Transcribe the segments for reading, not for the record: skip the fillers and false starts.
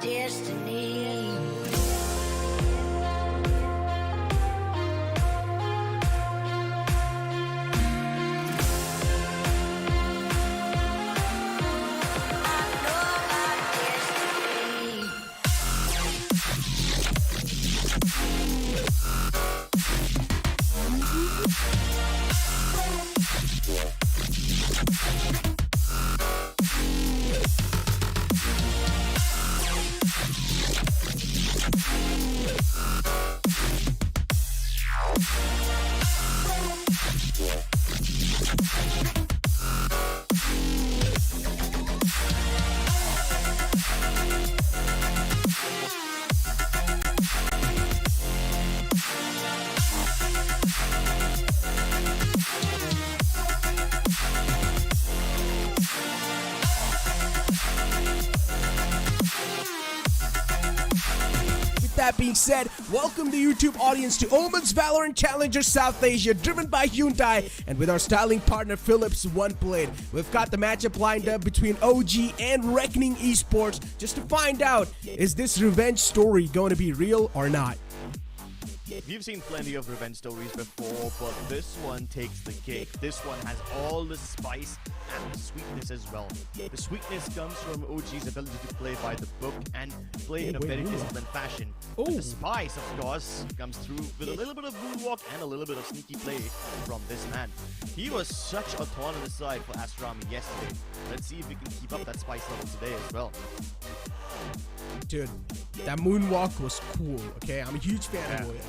destiny. That being said, welcome the YouTube audience to NODWIN Valorant Challenger South Asia, driven by Hyundai, and with our styling partner Philips One Blade. We've got the matchup lined up between OG and Reckoning Esports, just to find out, is this revenge story going to be real or not? We've seen plenty of revenge stories before, but this one takes the cake. This one has all the spice and the sweetness as well. The sweetness comes from OG's ability to play by the book and play in a very disciplined fashion. But the spice, of course, comes through with a little bit of moonwalk and a little bit of sneaky play from this man. He was such a thorn in the side for Astrami yesterday. Let's see if we can keep up that spice level today as well. Dude, that moonwalk was cool, okay? I'm a huge fan of it.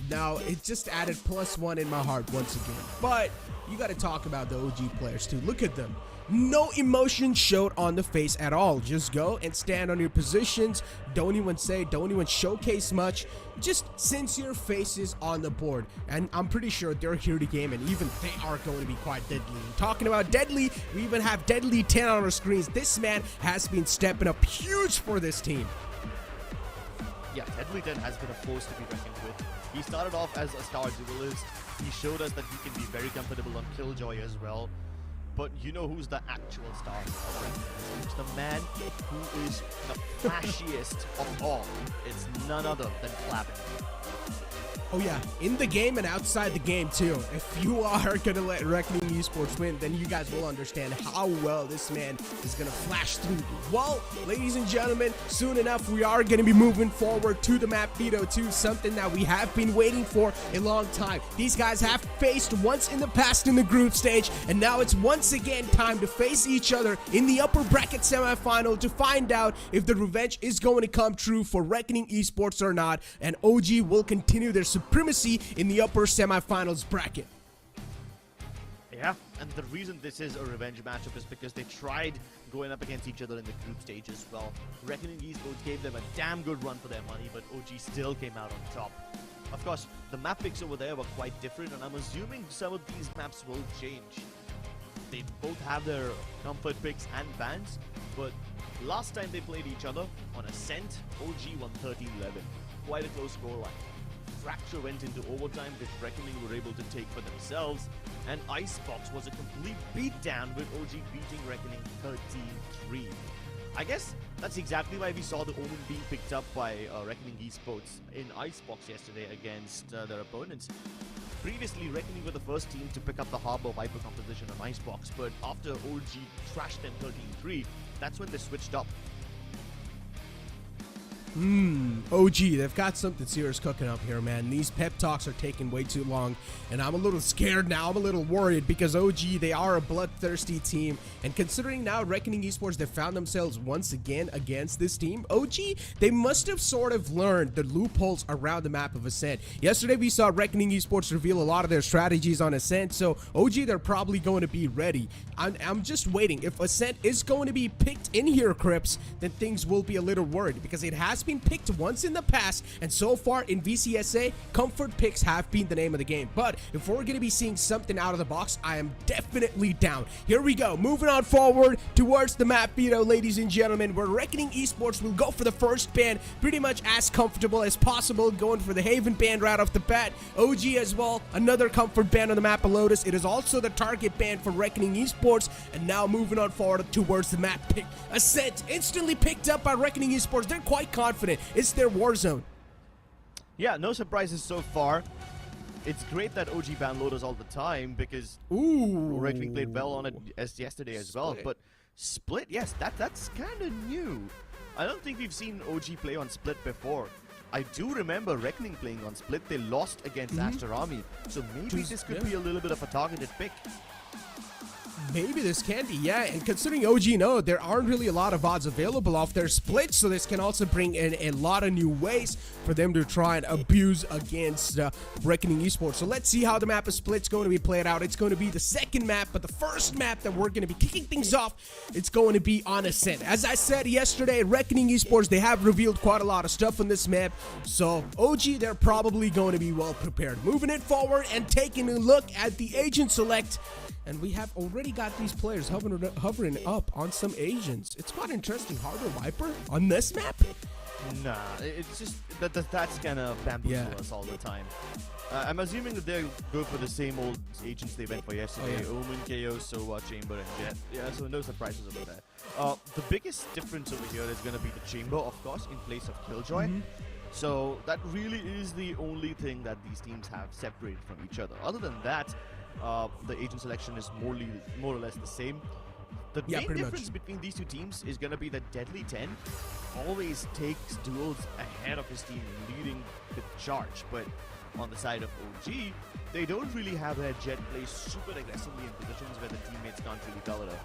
Now, it just added +1 in my heart once again. But you got to talk about the OG players too. Look at them. No emotion showed on the face at all. Just go and stand on your positions. Don't even showcase much. Just sincere faces on the board. And I'm pretty sure they're here to game, and even they are going to be quite deadly. And talking about deadly, we even have Deadly 10 on our screens. This man has been stepping up huge for this team. Yeah, Deadly 10 has been a force to be reckoned with. He started off as a star duelist. He showed us that he can be very comfortable on Killjoy as well. But you know who's the actual star of Reckoning? It's the man who is the flashiest of all. It's none other than Flavin. Oh yeah, in the game and outside the game too. If you are gonna let Reckoning Esports win, then you guys will understand how well this man is gonna flash through. Well, ladies and gentlemen, soon enough we are gonna be moving forward to the map veto 2, something that we have been waiting for a long time. These guys have faced once in the past in the group stage, and now it's once again time to face each other in the upper bracket semifinal to find out if the revenge is going to come true for Reckoning Esports or not, and OG will continue their supremacy in the upper semifinals bracket. Yeah, and the reason this is a revenge matchup is because they tried going up against each other in the group stage as well. Reckoning Esports gave them a damn good run for their money, but OG still came out on top. Of course, the map picks over there were quite different, and I'm assuming some of these maps will change. They both have their comfort picks and bans, but last time they played each other on Ascent, OG won 13-11. Quite a close scoreline. Fracture went into overtime, which Reckoning were able to take for themselves, and Icebox was a complete beatdown with OG beating Reckoning 13-3. I guess that's exactly why we saw the Omen being picked up by Reckoning Esports in Icebox yesterday against their opponents. Previously, Reckoning were the first team to pick up the Harbor Viper composition on Icebox, but after OG trashed them 13-3, that's when they switched up. OG, they've got something serious cooking up here, man. These pep talks are taking way too long, and I'm a little scared now. I'm a little worried because OG, they are a bloodthirsty team, and considering now Reckoning Esports, they found themselves once again against this team, OG, they must have sort of learned the loopholes around the map of Ascent. Yesterday, we saw Reckoning Esports reveal a lot of their strategies on Ascent, so OG, they're probably going to be ready. I'm just waiting. If Ascent is going to be picked in here, Crips, then things will be a little worried because it has been picked once in the past, and so far in VCSA, comfort picks have been the name of the game. But if we're going to be seeing something out of the box, I am definitely down. Here we go, moving on forward towards the map veto, ladies and gentlemen, where Reckoning Esports will go for the first ban, pretty much as comfortable as possible, going for the Haven ban right off the bat. OG as well, another comfort ban on the map of Lotus. It is also the target ban for Reckoning Esports, and now moving on forward towards the map pick. Ascent instantly picked up by Reckoning Esports. They're quite confident. It's their war zone. Yeah, no surprises so far. It's great that OG ban Lotus all the time because Reckoning played well on it as yesterday as well. But Split, yes, that's kind of new. I don't think we've seen OG play on Split before. I do remember Reckoning playing on Split. They lost against ASTER Army, so maybe this could be a little bit of a targeted pick. Maybe this can be, yeah, and considering OG know there aren't really a lot of odds available off their splits, so this can also bring in a lot of new ways for them to try and abuse against Reckoning Esports. So let's see how the map of split's going to be played out. It's going to be the second map, but the first map that we're going to be kicking things off, it's going to be on Ascent. As I said yesterday, Reckoning Esports, they have revealed quite a lot of stuff on this map, so OG, they're probably going to be well prepared. Moving it forward and taking a look at the agent select, and we have already got these players hovering up on some agents. It's quite interesting. Harbor Viper on this map? Nah, it's just that's kind of bamboozle us all the time. I'm assuming that they'll go for the same old agents they went for yesterday. Omen, KO, Sova, Chamber, and Jet. Yeah, so no surprises over there. The biggest difference over here is going to be the Chamber, of course, in place of Killjoy. So that really is the only thing that these teams have separated from each other. Other than that, the agent selection is more or less the same. The main difference between these two teams is going to be that Deadly 10 always takes duels ahead of his team, leading the charge. But on the side of OG, they don't really have their Jet play super aggressively in positions where the teammates can't really cover it.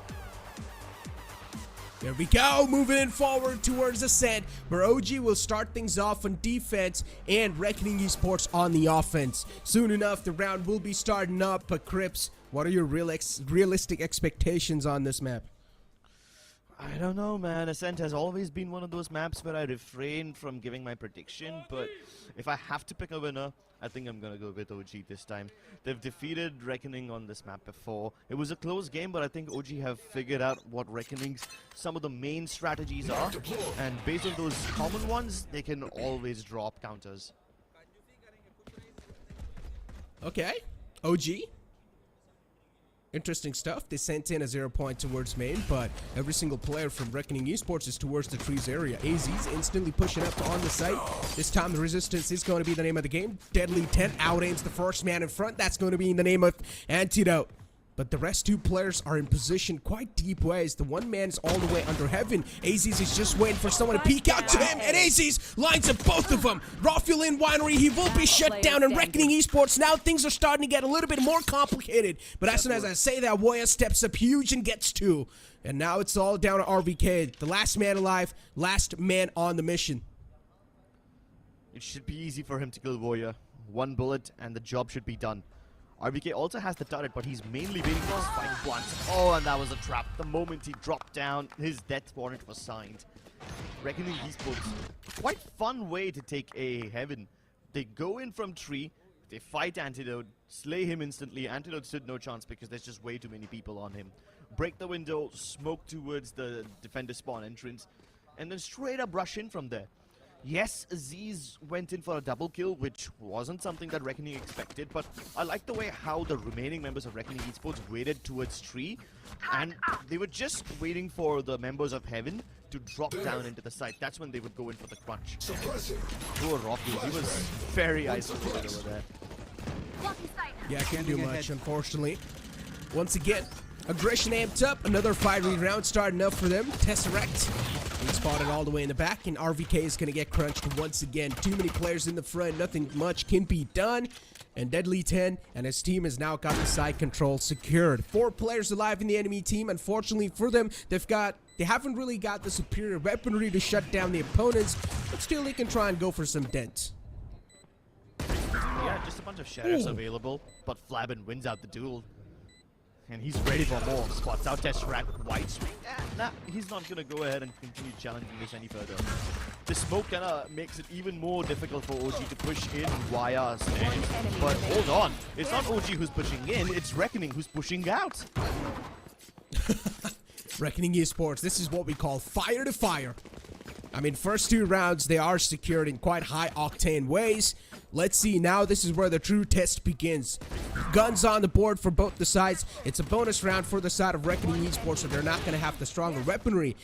There we go, moving forward towards Ascent, where OG will start things off on defense and Reckoning Esports on the offense. Soon enough, the round will be starting up, but Crips, what are your realistic expectations on this map? I don't know, man. Ascent has always been one of those maps where I refrain from giving my prediction, but if I have to pick a winner, I think I'm going to go with OG this time. They've defeated Reckoning on this map before. It was a close game, but I think OG have figured out what Reckoning's some of the main strategies are, and based on those common ones, they can always drop counters. Okay, OG. Interesting stuff. They sent in a 0 point towards main, but every single player from Reckoning Esports is towards the trees area. AZ's instantly pushing up on the site. This time the resistance is going to be the name of the game. Deadly 10 out-aims the first man in front. That's going to be in the name of Antidote. But the rest two players are in position quite deep ways. The one man is all the way under heaven. Aziz is just waiting for someone to peek out to him, and Aziz lines up both of them. Rofulin Winery, he will be shut down in Reckoning Esports. Now things are starting to get a little bit more complicated. But as soon as I say that, Woya steps up huge and gets two. And now it's all down to RVK. The last man alive, last man on the mission. It should be easy for him to kill Warrior. One bullet and the job should be done. RVK also has the turret, but he's mainly waiting for spike blunts. Oh, and that was a trap. The moment he dropped down, his death warrant was signed. Reckoning Esports, quite fun way to take a heaven. They go in from tree, they fight Antidote, slay him instantly. Antidote stood no chance because there's just way too many people on him. Break the window, smoke towards the defender spawn entrance, and then straight up rush in from there. Yes, Aziz went in for a double kill, which wasn't something that Reckoning expected, but I like the way how the remaining members of Reckoning Esports waited towards tree, and they were just waiting for the members of Heaven to drop down into the site. That's when they would go in for the crunch. Poor Rocky, he was very isolated over there. Yeah, can't do much, unfortunately. Once again, aggression amped up, another fiery round starting up for them. Tesseract. He spotted all the way in the back, and RVK is going to get crunched once again. Too many players in the front, nothing much can be done. And Deadly 10 and his team has now got the side control secured. 4 players alive in the enemy team. Unfortunately for them, they haven't really got the superior weaponry to shut down the opponents, but still they can try and go for some dent. Yeah, just a bunch of shadows available, but Flabin wins out the duel. And he's ready for more. Spots out Tesseract, white swing. Nah, he's not going to go ahead and continue challenging this any further. The smoke kind of makes it even more difficult for OG to push in via stand. But hold on, it's not OG who's pushing in, it's Reckoning who's pushing out. Reckoning Esports, this is what we call fire to fire. I mean, first 2 rounds, they are secured in quite high-octane ways. Let's see, now this is where the true test begins. Guns on the board for both the sides. It's a bonus round for the side of Reckoning Esports, so they're not going to have the stronger weaponry,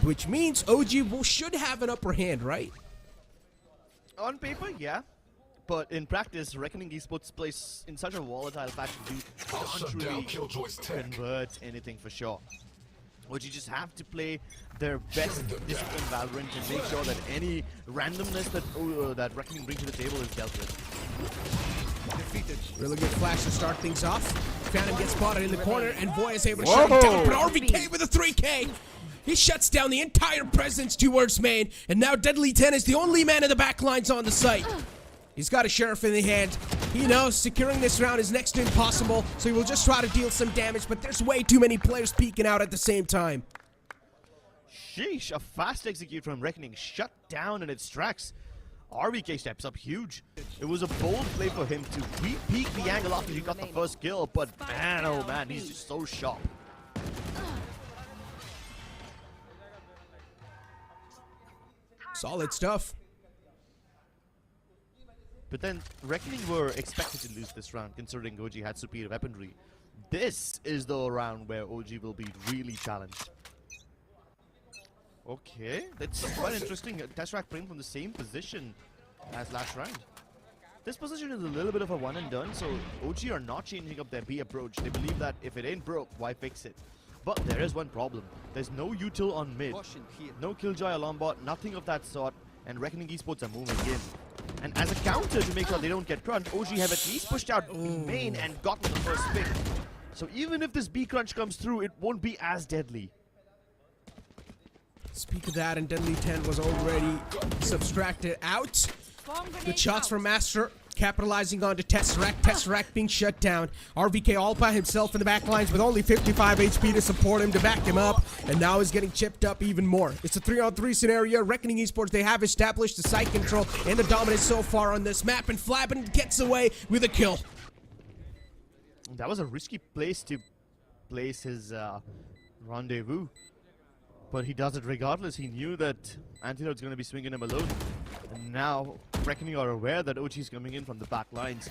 which means OG should have an upper hand, right? On paper, yeah. But in practice, Reckoning Esports plays in such a volatile fashion, you can't really convert anything for sure. But you just have to play their best disciplined Valorant and make sure that any randomness that Reckoning brings to the table is dealt with. Defeated. Really good flash to start things off. Phantom gets spotted in the corner, and Voy is able to shut him down. But RVK with a 3K. He shuts down the entire presence towards main, and now Deadly 10 is the only man in the back lines on the site. He's got a sheriff in the hand. He knows securing this round is next to impossible, so he will just try to deal some damage, but there's way too many players peeking out at the same time. Sheesh, a fast execute from Reckoning, shut down in its tracks. RVK steps up huge. It was a bold play for him to re-peek the angle after he got the first kill, but man, oh man, he's just so sharp. Solid stuff. But then, Reckoning were expected to lose this round, considering OG had superior weaponry. This is the round where OG will be really challenged. Okay, that's quite interesting. Tesseract playing from the same position as last round. This position is a little bit of a one and done, so OG are not changing up their B approach. They believe that if it ain't broke, why fix it? But there is one problem. There's no util on mid, no Killjoy alarm bot, nothing of that sort, and Reckoning Esports are moving in. And as a counter to make sure they don't get crunched, OG have at least pushed out main and gotten the first pick. So even if this B crunch comes through, it won't be as deadly. Speak of that, and Deadly 10 was already subtracted out. Good shots from Master, capitalizing onto Tesseract. Tesseract being shut down. RVK all by himself in the back lines with only 55 HP to support him, to back him up, and now he's getting chipped up even more. It's a 3-on-3 scenario. Reckoning Esports, they have established the site control and the dominance so far on this map, and Flabin gets away with a kill. That was a risky place to place his rendezvous. But he does it regardless. He knew that Antidote's going to be swinging him alone. And now, Reckoning are aware that OG is coming in from the back lines.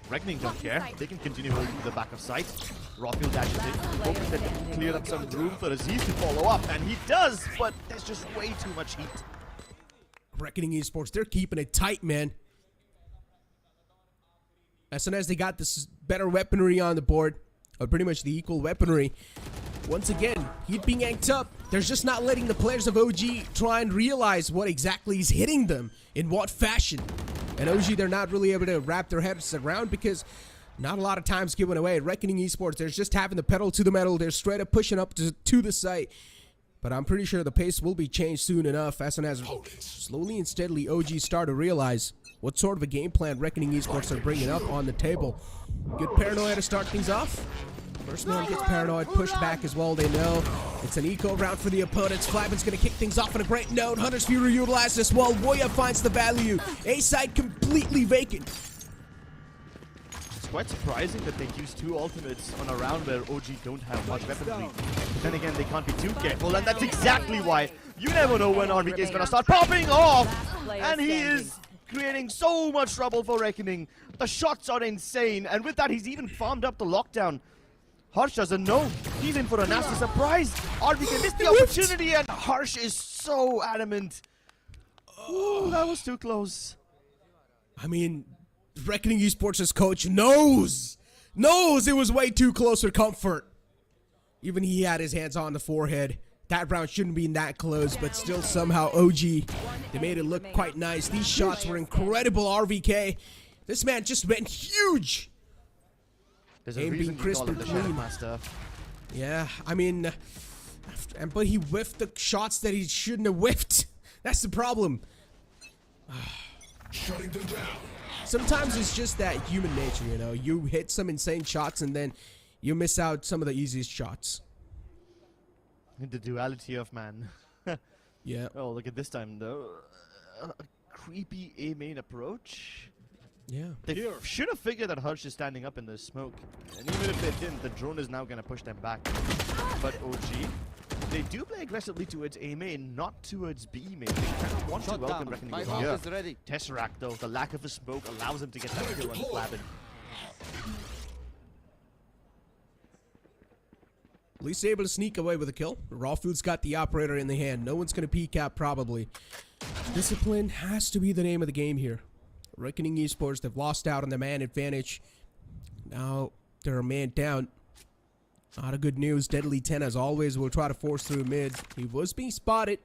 Reckoning don't care. They can continue holding the back of sight. Rockfield dashes in, hoping that they can clear up some room for Aziz to follow up, and he does, but there's just way too much heat. Reckoning Esports, they're keeping it tight, man. As soon as they got this better weaponry on the board, or pretty much the equal weaponry, once again, heat being amped up. They're just not letting the players of OG try and realize what exactly is hitting them, in what fashion. And OG, they're not really able to wrap their heads around because not a lot of time's given away. Reckoning Esports, they're just having the pedal to the metal. They're straight up pushing up to the site. But I'm pretty sure the pace will be changed soon enough as soon as slowly and steadily OG start to realize what sort of a game plan Reckoning Esports are bringing up on the table. Good paranoia to start things off. First man gets paranoid, pushed back as well. They know it's an eco round for the opponents. Flabben's going to kick things off on a great note. Hunter's Fury utilized as well. Woya finds the value. A side completely vacant. It's quite surprising that they use 2 ultimates on a round where OG don't have much weaponry. But then again, they can't be too careful, and that's exactly why. You never know when RVK is going to start popping off. And he is creating so much trouble for Reckoning. The shots are insane, and with that, he's even farmed up the lockdown. Harsh doesn't know. He's in for a nasty surprise. RVK missed the opportunity, and Harsh is so adamant. Ooh, that was too close. I mean, Reckoning Esports' coach knows it was way too close for comfort. Even he had his hands on the forehead. That round shouldn't be that close, but still somehow OG, they made it look quite nice. These shots were incredible, RVK. This man just went huge. There's a reason you call him the Shadow Master. Yeah, I mean, but he whiffed the shots that he shouldn't have whiffed. That's the problem. Shutting them down. Sometimes it's just that human nature, you know. You hit some insane shots and then you miss out some of the easiest shots. The duality of man. Yeah. Oh, look at this time though. A creepy A main approach. Yeah. They should have figured that Harsh is standing up in the smoke. And even if they didn't, the drone is now going to push them back. But OG, they do play aggressively towards A main, not towards B main. They kind of want to welcome Reckoning over here. Tesseract though, the lack of a smoke allows him to get that kill on Flabben. At least able to sneak away with a kill. Rawfood's got the operator in the hand. No one's going to peek out probably. Discipline has to be the name of the game here. Reckoning Esports, they've lost out on the man advantage. Now they're a man down. Not a good news. Deadly 10, as always, will try to force through mid. He was being spotted.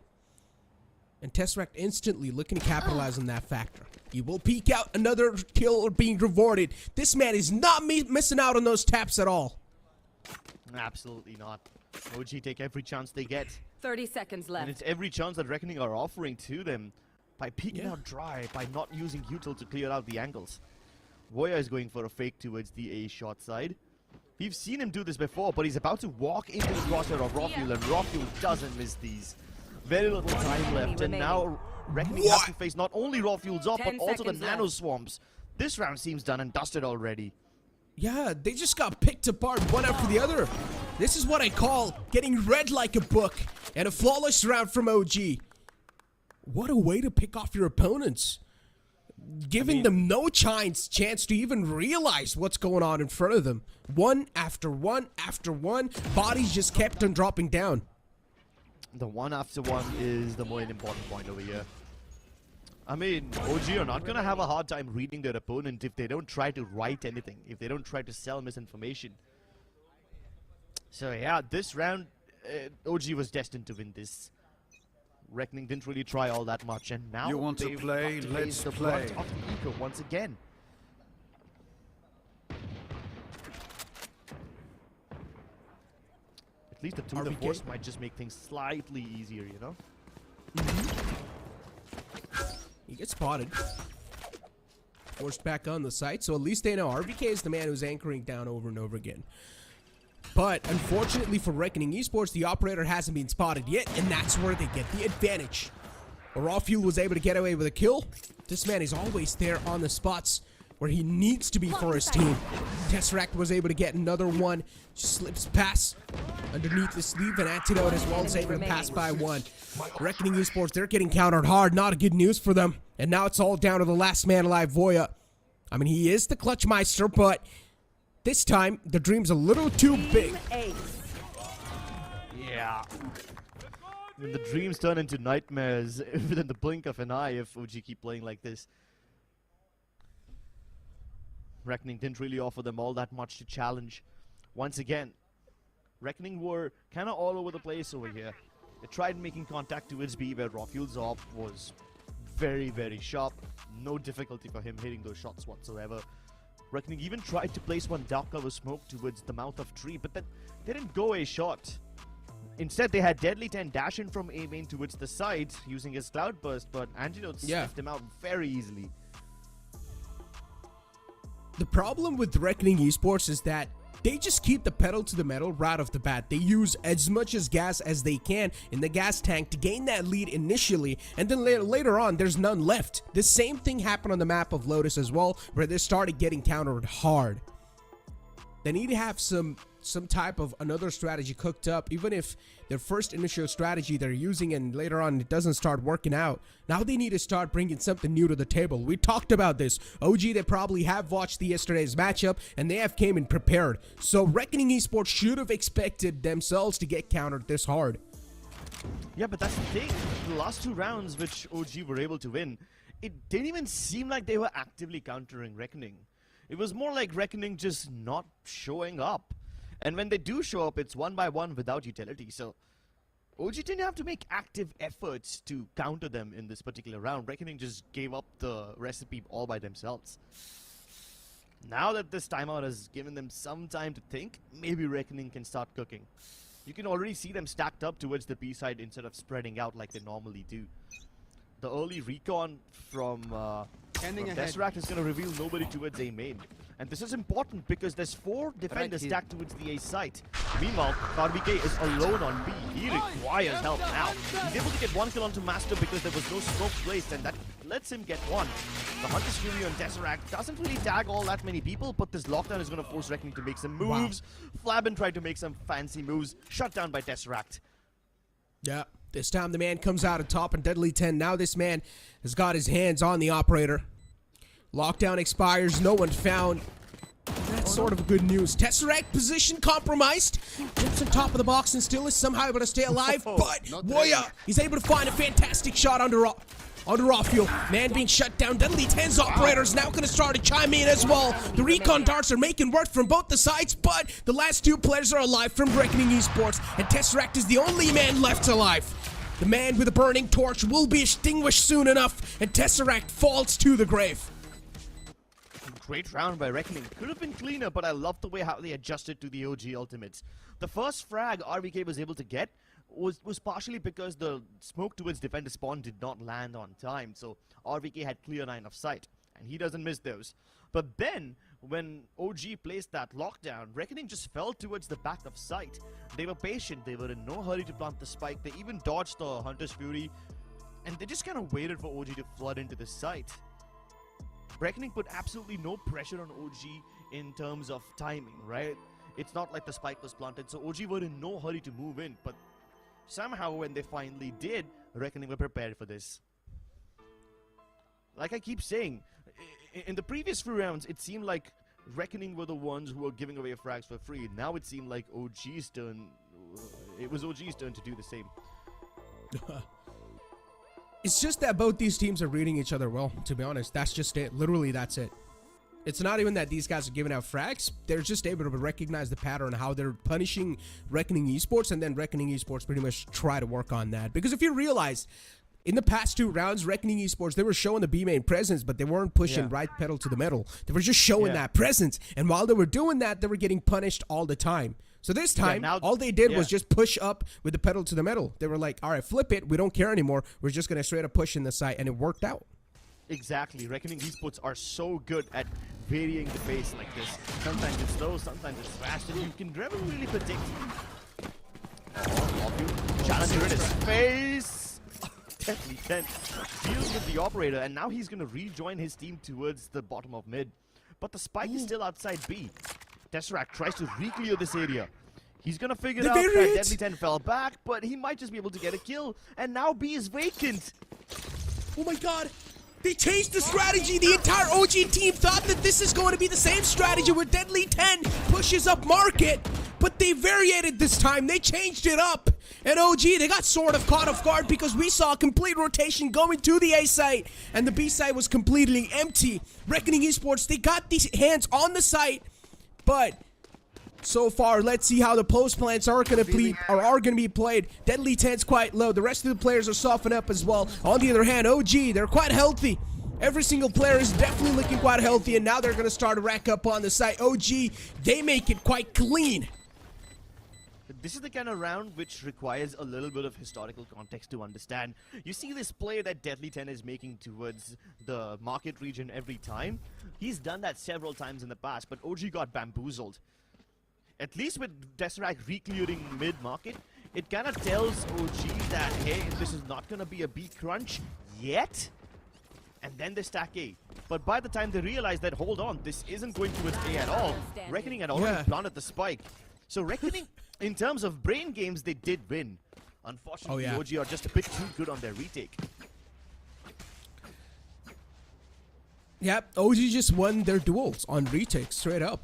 And Tesseract instantly looking to capitalize on that factor. He will peek out. Another kill or being rewarded. This man is not missing out on those taps at all. Absolutely not. OG take every chance they get. 30 seconds left. And it's every chance that Reckoning are offering to them. By peeking out dry, by not using util to clear out the angles. Woya is going for a fake towards the A shot side. We've seen him do this before, but he's about to walk into the crosshair of Rockfield, and Rockfield doesn't miss these. Very little time left, and now Reckoning has to face not only Rawfield's off, but also the nano swamps. This round seems done and dusted already. Yeah, they just got picked apart one after the other. This is what I call getting read like a book, and a flawless round from OG. What a way to pick off your opponents. Giving them no chance to even realize what's going on in front of them. One after one after one. Bodies just kept on dropping down. The one after one is the more important point over here. I mean, OG are not going to have a hard time reading their opponent if they don't try to write anything. If they don't try to sell misinformation. So yeah, this round, OG was destined to win this. Reckoning didn't really try all that much, and now You want to play? Let's the play. brunt of the eco once again. At least the tour de force might just make things slightly easier, you know? He gets spotted. Forced back on the site, so at least they know RVK is the man who's anchoring down over and over again. But unfortunately for Reckoning Esports, the operator hasn't been spotted yet, and that's where they get the advantage. Rawfield was able to get away with a kill. This man is always there on the spots where he needs to be for his team. Tesseract was able to get another one. Slips past underneath the sleeve, and Antidote as well is able to pass by one. Reckoning Esports, they're getting countered hard. Not a good news for them. And now it's all down to the last man alive, Woya. I mean, he is the clutch meister, but this time the dream's a little too big. Yeah. And the dreams turn into nightmares within the blink of an eye if OG keep playing like this. Reckoning didn't really offer them all that much to challenge. Once again, Reckoning were kind of all over the place over here. They tried making contact towards B, where Rockfuel's op was very, very sharp. No difficulty for him hitting those shots whatsoever. Reckoning even tried to place one dark cover smoke towards the mouth of tree, but then they didn't go a shot. Instead, they had Deadly 10 dash in from A main towards the side using his Cloudburst, but Angelo sniffed him out very easily. The problem with Reckoning Esports is that they just keep the pedal to the metal right off the bat. They use as much as gas as they can in the gas tank to gain that lead initially, and then later on, there's none left. The same thing happened on the map of Lotus as well, where they started getting countered hard. They need to have some type of another strategy cooked up, even if their first initial strategy they're using and later on it doesn't start working out. Now they need to start bringing something new to the table. We talked about this. OG, they probably have watched yesterday's matchup and they have came in prepared. So Reckoning Esports should have expected themselves to get countered this hard. Yeah, but that's the thing. The last 2 rounds which OG were able to win, it didn't even seem like they were actively countering Reckoning. It was more like Reckoning just not showing up. And when they do show up, it's 1 by 1 without utility. So OG didn't have to make active efforts to counter them in this particular round. Reckoning just gave up the recipe all by themselves. Now that this timeout has given them some time to think, maybe Reckoning can start cooking. You can already see them stacked up towards the B side instead of spreading out like they normally do. The early recon from Tesseract is going to reveal nobody towards A main. And this is important because there's 4 defenders stacked towards the A site. Meanwhile, RBK is alone on B. He requires help now. He's able to get 1 kill onto Master because there was no smoke placed, and that lets him get 1. The Hunter's Fury on Tesseract doesn't really tag all that many people, but this lockdown is going to force Reckoning to make some moves. Wow. Flabin tried to make some fancy moves, shut down by Tesseract. Yeah, this time the man comes out on top in Deadly 10. Now this man has got his hands on the operator. Lockdown expires, no one found. That's sort of good news. Tesseract position compromised. Jumps on top of the box and still is somehow able to stay alive. But Woya, he's able to find a fantastic shot under off-fuel. Man being shut down. Deadly 10's operator is now going to start to chime in as well. The recon darts are making work from both the sides, but the last 2 players are alive from Reckoning Esports, and Tesseract is the only man left alive. The man with a burning torch will be extinguished soon enough, and Tesseract falls to the grave. Great round by Reckoning. Could have been cleaner, but I love the way how they adjusted to the OG ultimates. The first frag RBK was able to get was partially because the smoke towards defender spawn did not land on time, so RBK had clear line of sight, and he doesn't miss those. But then, when OG placed that lockdown, Reckoning just fell towards the back of sight. They were patient, they were in no hurry to plant the spike, they even dodged the Hunter's Fury, and they just kind of waited for OG to flood into the site. Reckoning put absolutely no pressure on OG in terms of timing, right? It's not like the spike was planted, so OG were in no hurry to move in, but somehow when they finally did, Reckoning were prepared for this. Like I keep saying, in the previous few rounds, it seemed like Reckoning were the ones who were giving away frags for free. Now it seemed like OG's turn, it was OG's turn to do the same. It's just that both these teams are reading each other well, to be honest. That's just it. Literally, that's it. It's not even that these guys are giving out frags. They're just able to recognize the pattern, how they're punishing Reckoning Esports, and then Reckoning Esports pretty much try to work on that. Because if you realize, in the past 2 rounds, Reckoning Esports, they were showing the B main presence, but they weren't pushing right pedal to the metal. They were just showing that presence. And while they were doing that, they were getting punished all the time. So this time, all they did was just push up with the pedal to the metal. They were like, all right, flip it. We don't care anymore. We're just going to straight up push in the site. And it worked out. Exactly. Reckoning Esports are so good at varying the pace like this. Sometimes it's slow, sometimes it's fast, and you can never really predict. Challenger in his face. Deadly 10 deals with the operator, and now he's going to rejoin his team towards the bottom of mid. But the spike is still outside B. Tesseract tries to re-clear this area. He's going to figure out that Deadly 10 fell back, but he might just be able to get a kill. And now B is vacant. Oh my god. They changed the strategy. The entire OG team thought that this is going to be the same strategy where Deadly 10 pushes up market, but they variated this time. They changed it up. And OG, they got sort of caught off guard because we saw a complete rotation going to the A site, and the B site was completely empty. Reckoning Esports, they got these hands on the site, but so far, let's see how the post plans are going to be played. Deadly 10's quite low. The rest of the players are softened up as well. On the other hand, OG, they're quite healthy. Every single player is definitely looking quite healthy, and now they're going to start to rack up on the site. OG, they make it quite clean. This is the kind of round which requires a little bit of historical context to understand. You see this play that Deadly 10 is making towards the market region every time. He's done that several times in the past, but OG got bamboozled. At least with Tesseract re-clearing mid-market, it kind of tells OG that, hey, this is not going to be a B crunch yet. And then they stack A. But by the time they realize that, hold on, this isn't going towards A at all, Reckoning had already planted the spike. So Reckoning, in terms of brain games, they did win. Unfortunately, OG are just a bit too good on their retake. Yep, OG just won their duels on retake, straight up.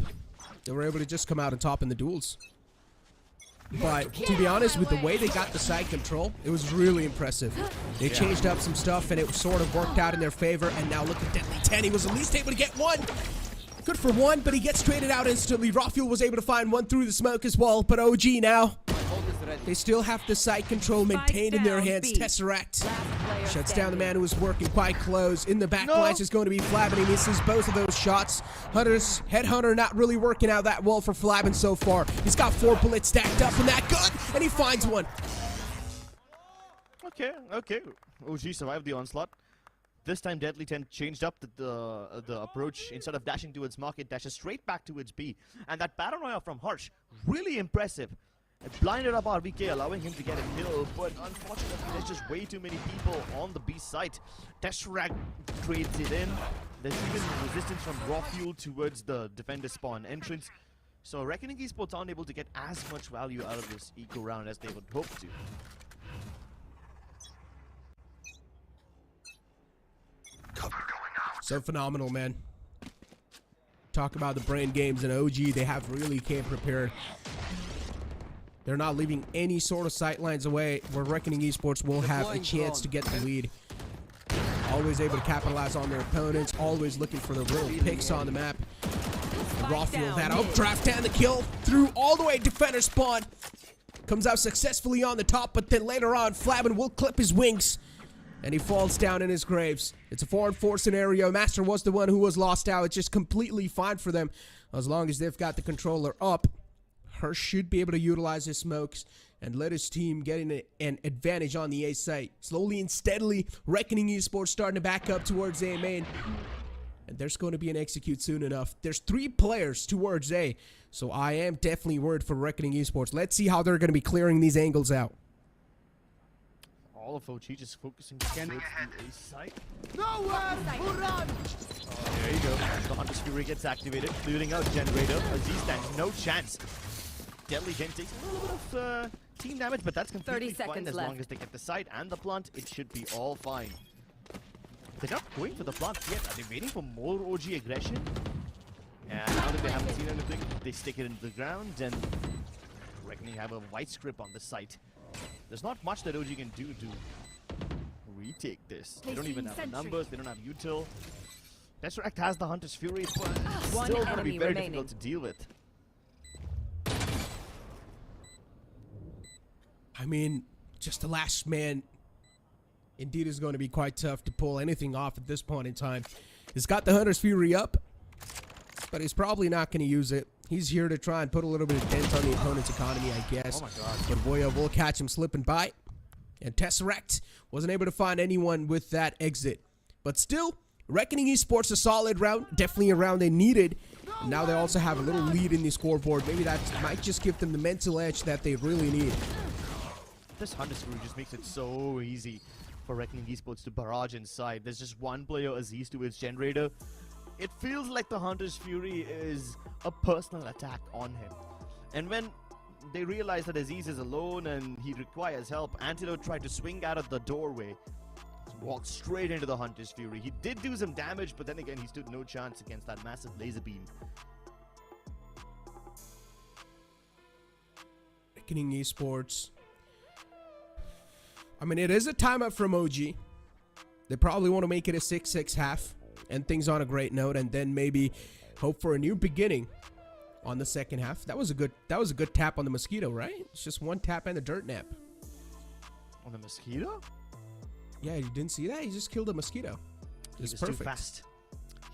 They were able to just come out on top in the duels. But to be honest, with the way they got the side control, it was really impressive. They changed up some stuff and it sort of worked out in their favor. And now look at Deadly 10. He was at least able to get one. Good for one, but he gets traded out instantly. Rafuel was able to find one through the smoke as well. But OG now, they still have the side control maintained in their hands. Tesseract shuts down the man who was working quite close. In the back lines is going to be Flabin. He misses both of those shots. Hunter's Headhunter not really working out that well for Flabin so far. He's got 4 bullets stacked up from that gun, and he finds one. Okay. OG survived the onslaught. This time Deadly 10 changed up the approach. Instead of dashing towards market, dashes straight back towards B. And that paranoia from Harsh, really impressive. It blinded up RBK, allowing him to get a kill, but unfortunately there's just way too many people on the B site. Tesseract trades it in. There's even resistance from raw fuel towards the defender spawn entrance. So Reckoning Esports aren't able to get as much value out of this eco round as they would hope to. So phenomenal, man. Talk about the brain games and OG, they have really came prepared. They're not leaving any sort of sight lines away where Reckoning Esports will have a chance to get the lead. Always able to capitalize on their opponents, always looking for the real picks on the map. Rafuel, that updraft and the kill through all the way defender spawn. Comes out successfully on the top, but then later on, Flabin will clip his wings. And he falls down in his graves. It's a 4-on-4 scenario. Master was the one who was lost out. It's just completely fine for them as long as they've got the controller up. Hirsch should be able to utilize his smokes and let his team get an advantage on the A site. Slowly and steadily, Reckoning Esports starting to back up towards A main. And there's going to be an execute soon enough. There's 3 players towards A. So I am definitely worried for Reckoning Esports. Let's see how they're going to be clearing these angles out. All of OG just focusing towards the A site. Nowhere to run! There you go. The Hunter's Fury gets activated, clearing out Generator. Aziz stands no chance. Deadly 10 takes a little bit of team damage, but that's completely fine as long as they get the site and the plant. It should be all fine. They're not going for the plant yet. Are they waiting for more OG aggression? And now that they haven't seen anything, they stick it into the ground and Reckoning have a white script on the site. There's not much that OG can do to retake this. They don't even have the numbers, they don't have util. Tesseract has the Hunter's Fury, but it's still going to be very difficult to deal with. I mean, just the last man indeed is going to be quite tough to pull anything off at this point in time. He's got the Hunter's Fury up, but he's probably not going to use it. He's here to try and put a little bit of dent on the opponent's economy, I guess. Oh my god. But Voya will catch him slipping by. And Tesseract wasn't able to find anyone with that exit. But still, Reckoning Esports a solid round. Definitely a round they needed. And now they also have a little lead in the scoreboard. Maybe that might just give them the mental edge that they really need. This Hunter's Fury just makes it so easy for Reckoning Esports to barrage inside. There's just one player, Aziz, to his Generator. It feels like the Hunter's Fury is a personal attack on him. And when they realize that Aziz is alone and he requires help, Antidote tried to swing out of the doorway. walked straight into the Hunter's Fury. He did do some damage, but then again, he stood no chance against that massive laser beam. Reckoning Esports. I mean, it is a timeout from OG. They probably want to make it a 6-6 half, and things on a great note, and then maybe hope for a new beginning on the second half. That was a good tap on the mosquito, right? It's just one tap and a dirt nap. On the mosquito? Yeah, you didn't see that? He just killed a mosquito. He's perfect. too fast.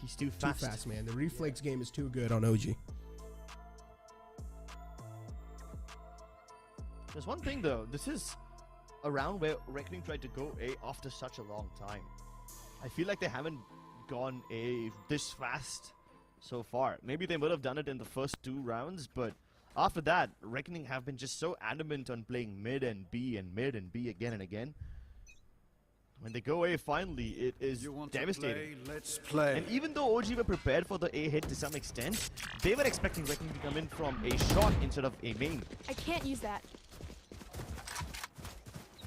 He's too fast. Too fast, man. The reflex game is too good on OG. There's one thing though. This is a round where Reckoning tried to go A after such a long time. I feel like they haven't gone A this fast so far. Maybe they would have done it in the first 2 rounds, but after that, Reckoning have been just so adamant on playing mid and B again and again. When they go A finally, it is devastating. Let's play. And even though OG were prepared for the A hit to some extent, they were expecting Reckoning to come in from a shot instead of a main. I can't use that.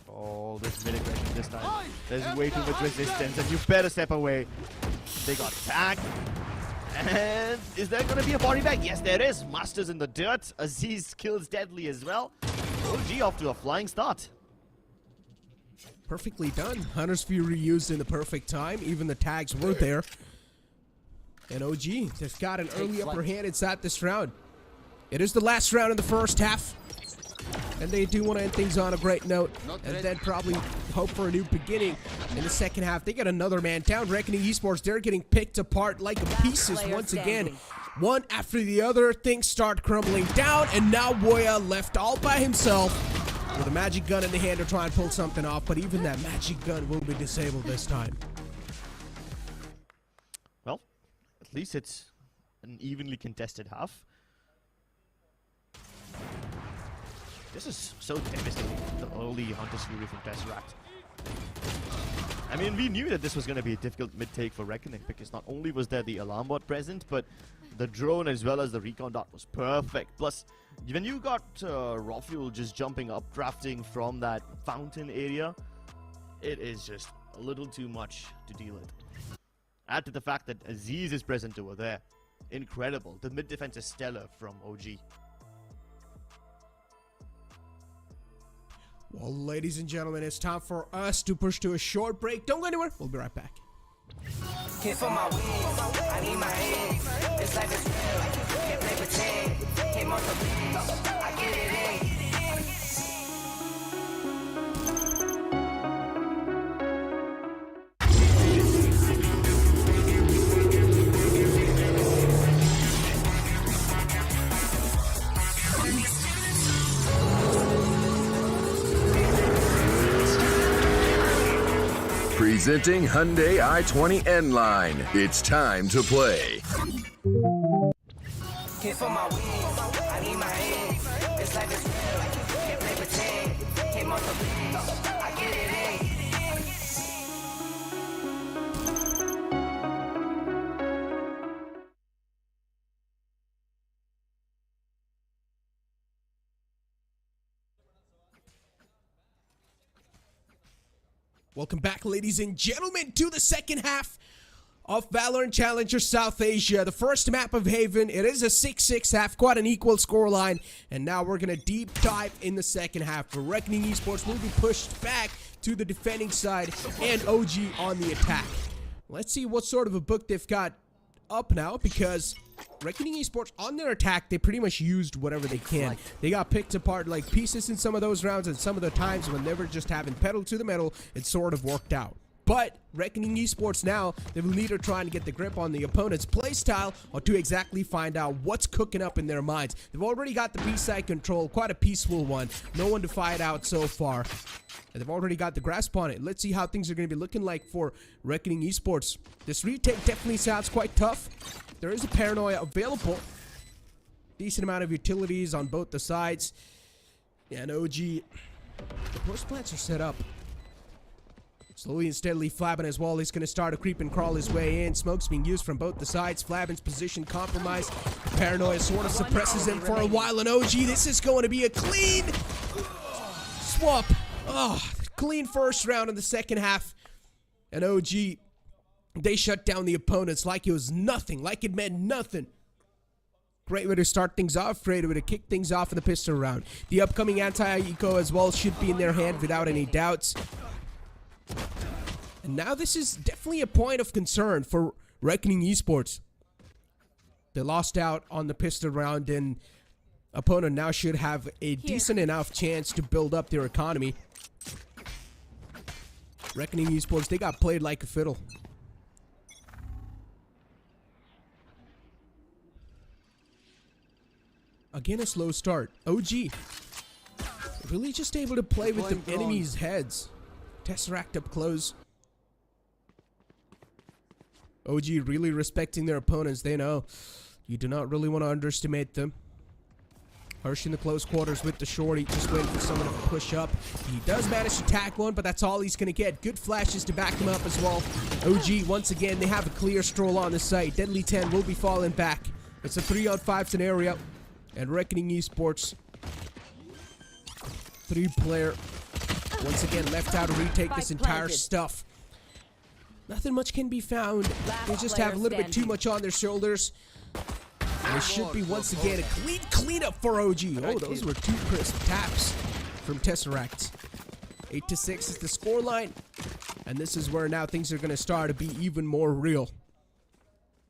Oh, this mid aggression this time. There's way too much resistance, and you better step away. They got tagged. And is there going to be a body bag? Yes, there is. Masters in the dirt. Aziz kills deadly as well. OG off to a flying start. Perfectly done. Hunter's Fury used in the perfect time. Even the tags were there. And OG, they've got an early upper hand inside this round. It is the last round in the first half. And they do want to end things on a great note. And then probably hope for a new beginning in the second half. They get another man down. Reckoning Esports, they're getting picked apart like pieces once again. One after the other, things start crumbling down. And now Woya left all by himself with a magic gun in the hand to try and pull something off. But even that magic gun will be disabled this time. Well, at least it's an evenly contested half. This is so devastating, the early Hunter's Fury from Tesseract. I mean, we knew that this was going to be a difficult mid-take for Reckoning, because not only was there the alarm bot present, but the drone as well as the recon dot was perfect. Plus, when you got Rafuel just jumping up, drafting from that fountain area, it is just a little too much to deal with. Add to the fact that Aziz is present over there. Incredible. The mid defense is stellar from OG. Well, ladies and gentlemen, it's time for us to push to a short break. Don't go anywhere. We'll be right back. Can't feel my wings, I need my hands. This life is real, can't play pretend. Came off the beach, I get it in. Presenting Hyundai i20 N-Line. It's time to play. Can't feel my wings, I need my hands. This life is real, can't play pretend. Came off the beach, I get it in. Welcome back, ladies and gentlemen, to the second half of Valorant Challenger South Asia. The first map of Haven. It is a 6-6 half, quite an equal scoreline. And now we're going to deep dive in the second half. For Reckoning Esports will be pushed back to the defending side and OG on the attack. Let's see what sort of a book they've got up now, because Reckoning Esports on their attack, they pretty much used whatever they can. They got picked apart like pieces in some of those rounds, and some of the times when they were just having pedal to the metal, it sort of worked out. But Reckoning Esports now, they will need to try and get the grip on the opponent's playstyle or to exactly find out what's cooking up in their minds. They've already got the B-side control, quite a peaceful one. No one to fight out so far. And they've already got the grasp on it. Let's see how things are going to be looking like for Reckoning Esports. This retake definitely sounds quite tough. There is a paranoia available. Decent amount of utilities on both the sides. Yeah, and OG, the post plants are set up. Slowly and steadily, Flabbin as well. He's going to start to creep and crawl his way in. Smoke's being used from both the sides. Flabbin's position compromised. The paranoia sort of suppresses him for a while. And OG, this is going to be a clean swap. Oh, clean first round in the second half. And OG, they shut down the opponents like it was nothing, like it meant nothing. Great way to start things off, great way to kick things off in the pistol round. The upcoming anti-eco as well should be in their hand without any doubts. And now this is definitely a point of concern for Reckoning Esports. They lost out on the pistol round, and opponent now should have a decent enough chance to build up their economy. Reckoning Esports, they got played like a fiddle. Again, a slow start. OG really just able to play with the enemy's heads. Tesseract up close. OG really respecting their opponents. They know you do not really want to underestimate them. Harsh in the close quarters with the shorty, just waiting for someone to push up. He does manage to tack one, but that's all he's going to get. Good flashes to back him up as well. OG, once again, they have a clear stroll on the site. Deadly 10 will be falling back. It's a 3-on-5 scenario. And Reckoning Esports, 3-player, once again left out to retake this entire stuff. Nothing much can be found. They just have a little bit too much on their shoulders. And it should be once again a clean cleanup for OG. Oh, those were 2 crisp taps from Tesseract. 8-6 is the scoreline. And this is where now things are going to start to be even more real.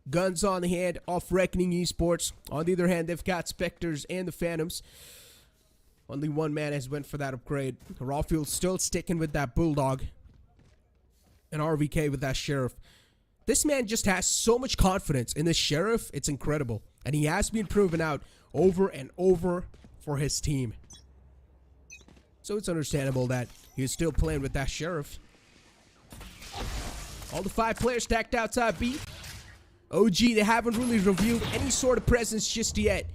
Guns on the hand off Reckoning Esports. On the other hand, they've got Spectres and the Phantoms. Only one man has went for that upgrade. Rawfield still sticking with that Bulldog. And RVK with that Sheriff. This man just has so much confidence in this Sheriff. It's incredible. And he has been proven out over and over for his team. So it's understandable that he's still playing with that Sheriff. All the 5 players stacked outside B. OG, they haven't really revealed any sort of presence just yet.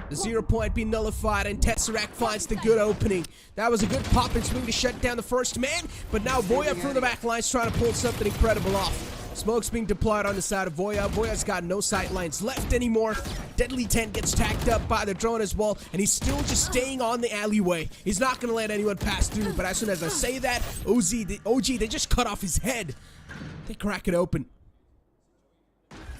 The 0 point being nullified, and Tesseract finds the good opening. That was a good pop and swing to shut down the first man, but now Voya from the back line's trying to pull something incredible off. Smoke's being deployed on the side of Voya. Voya's got no sight lines left anymore. Deadly 10 gets tacked up by the drone as well, and he's still just staying on the alleyway. He's not going to let anyone pass through, but as soon as I say that, OG, they just cut off his head. They crack it open.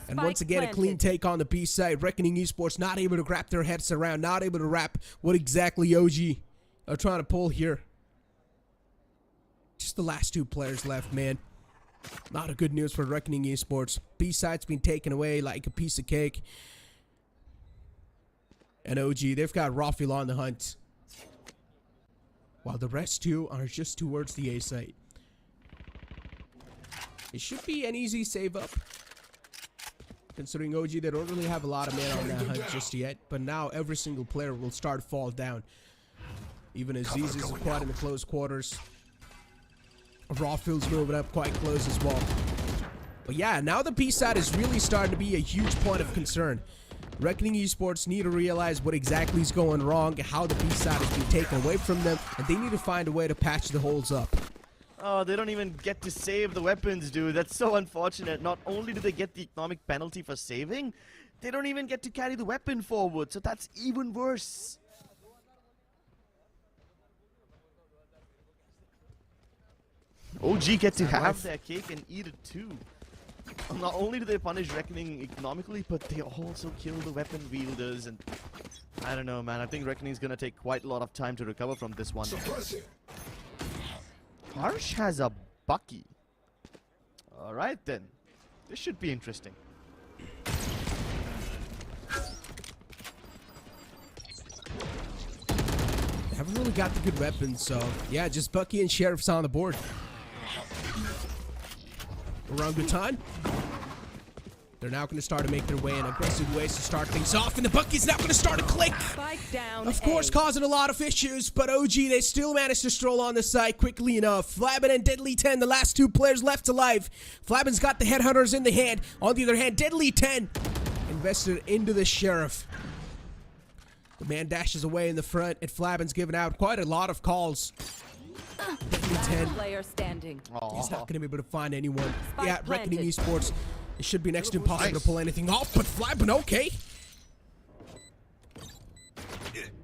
And once again, a clean take on the B side. Reckoning Esports not able to wrap their heads around, not able to wrap what exactly OG are trying to pull here. Just the last 2 players left, man. Not a good news for Reckoning Esports. B side's been taken away like a piece of cake. And OG, they've got Rawfield on the hunt, while the rest 2 are just towards the A site. It should be an easy save up, considering OG, they don't really have a lot of men on that hunt just yet. But now every single player will start to fall down. Even Aziz is quite in the close quarters. Rawfield's moving up quite close as well. But yeah, now the B side is really starting to be a huge point of concern. Reckoning Esports need to realize what exactly is going wrong, how the B side has been taken away from them, and they need to find a way to patch the holes up. Oh, they don't even get to save the weapons, dude. That's so unfortunate. Not only do they get the economic penalty for saving, they don't even get to carry the weapon forward. So that's even worse. OG get to have their cake and eat it too. Not only do they punish Reckoning economically, but they also kill the weapon wielders. And I don't know, man. I think Reckoning's gonna take quite a lot of time to recover from this one. Harsh has a Bucky. Alright then. This should be interesting. They haven't really got the good weapons, so yeah, just Bucky and Sheriff's on the board. Orangutan. They're now going to start to make their way in aggressive ways to start things off, and the Bucky's now going to start to click. Of course, causing a lot of issues, but OG, they still managed to stroll on the side quickly enough. Flabin and Deadly 10, the last 2 players left alive. Flabin's got the headhunters in the hand. On the other hand, Deadly 10 invested into the Sheriff. The man dashes away in the front, and Flabin's giving out quite a lot of calls. Deadly 10. Player standing. He's not going to be able to find anyone. Yeah, Reckoning Esports. It should be next to impossible to pull anything off, but Flabin, okay.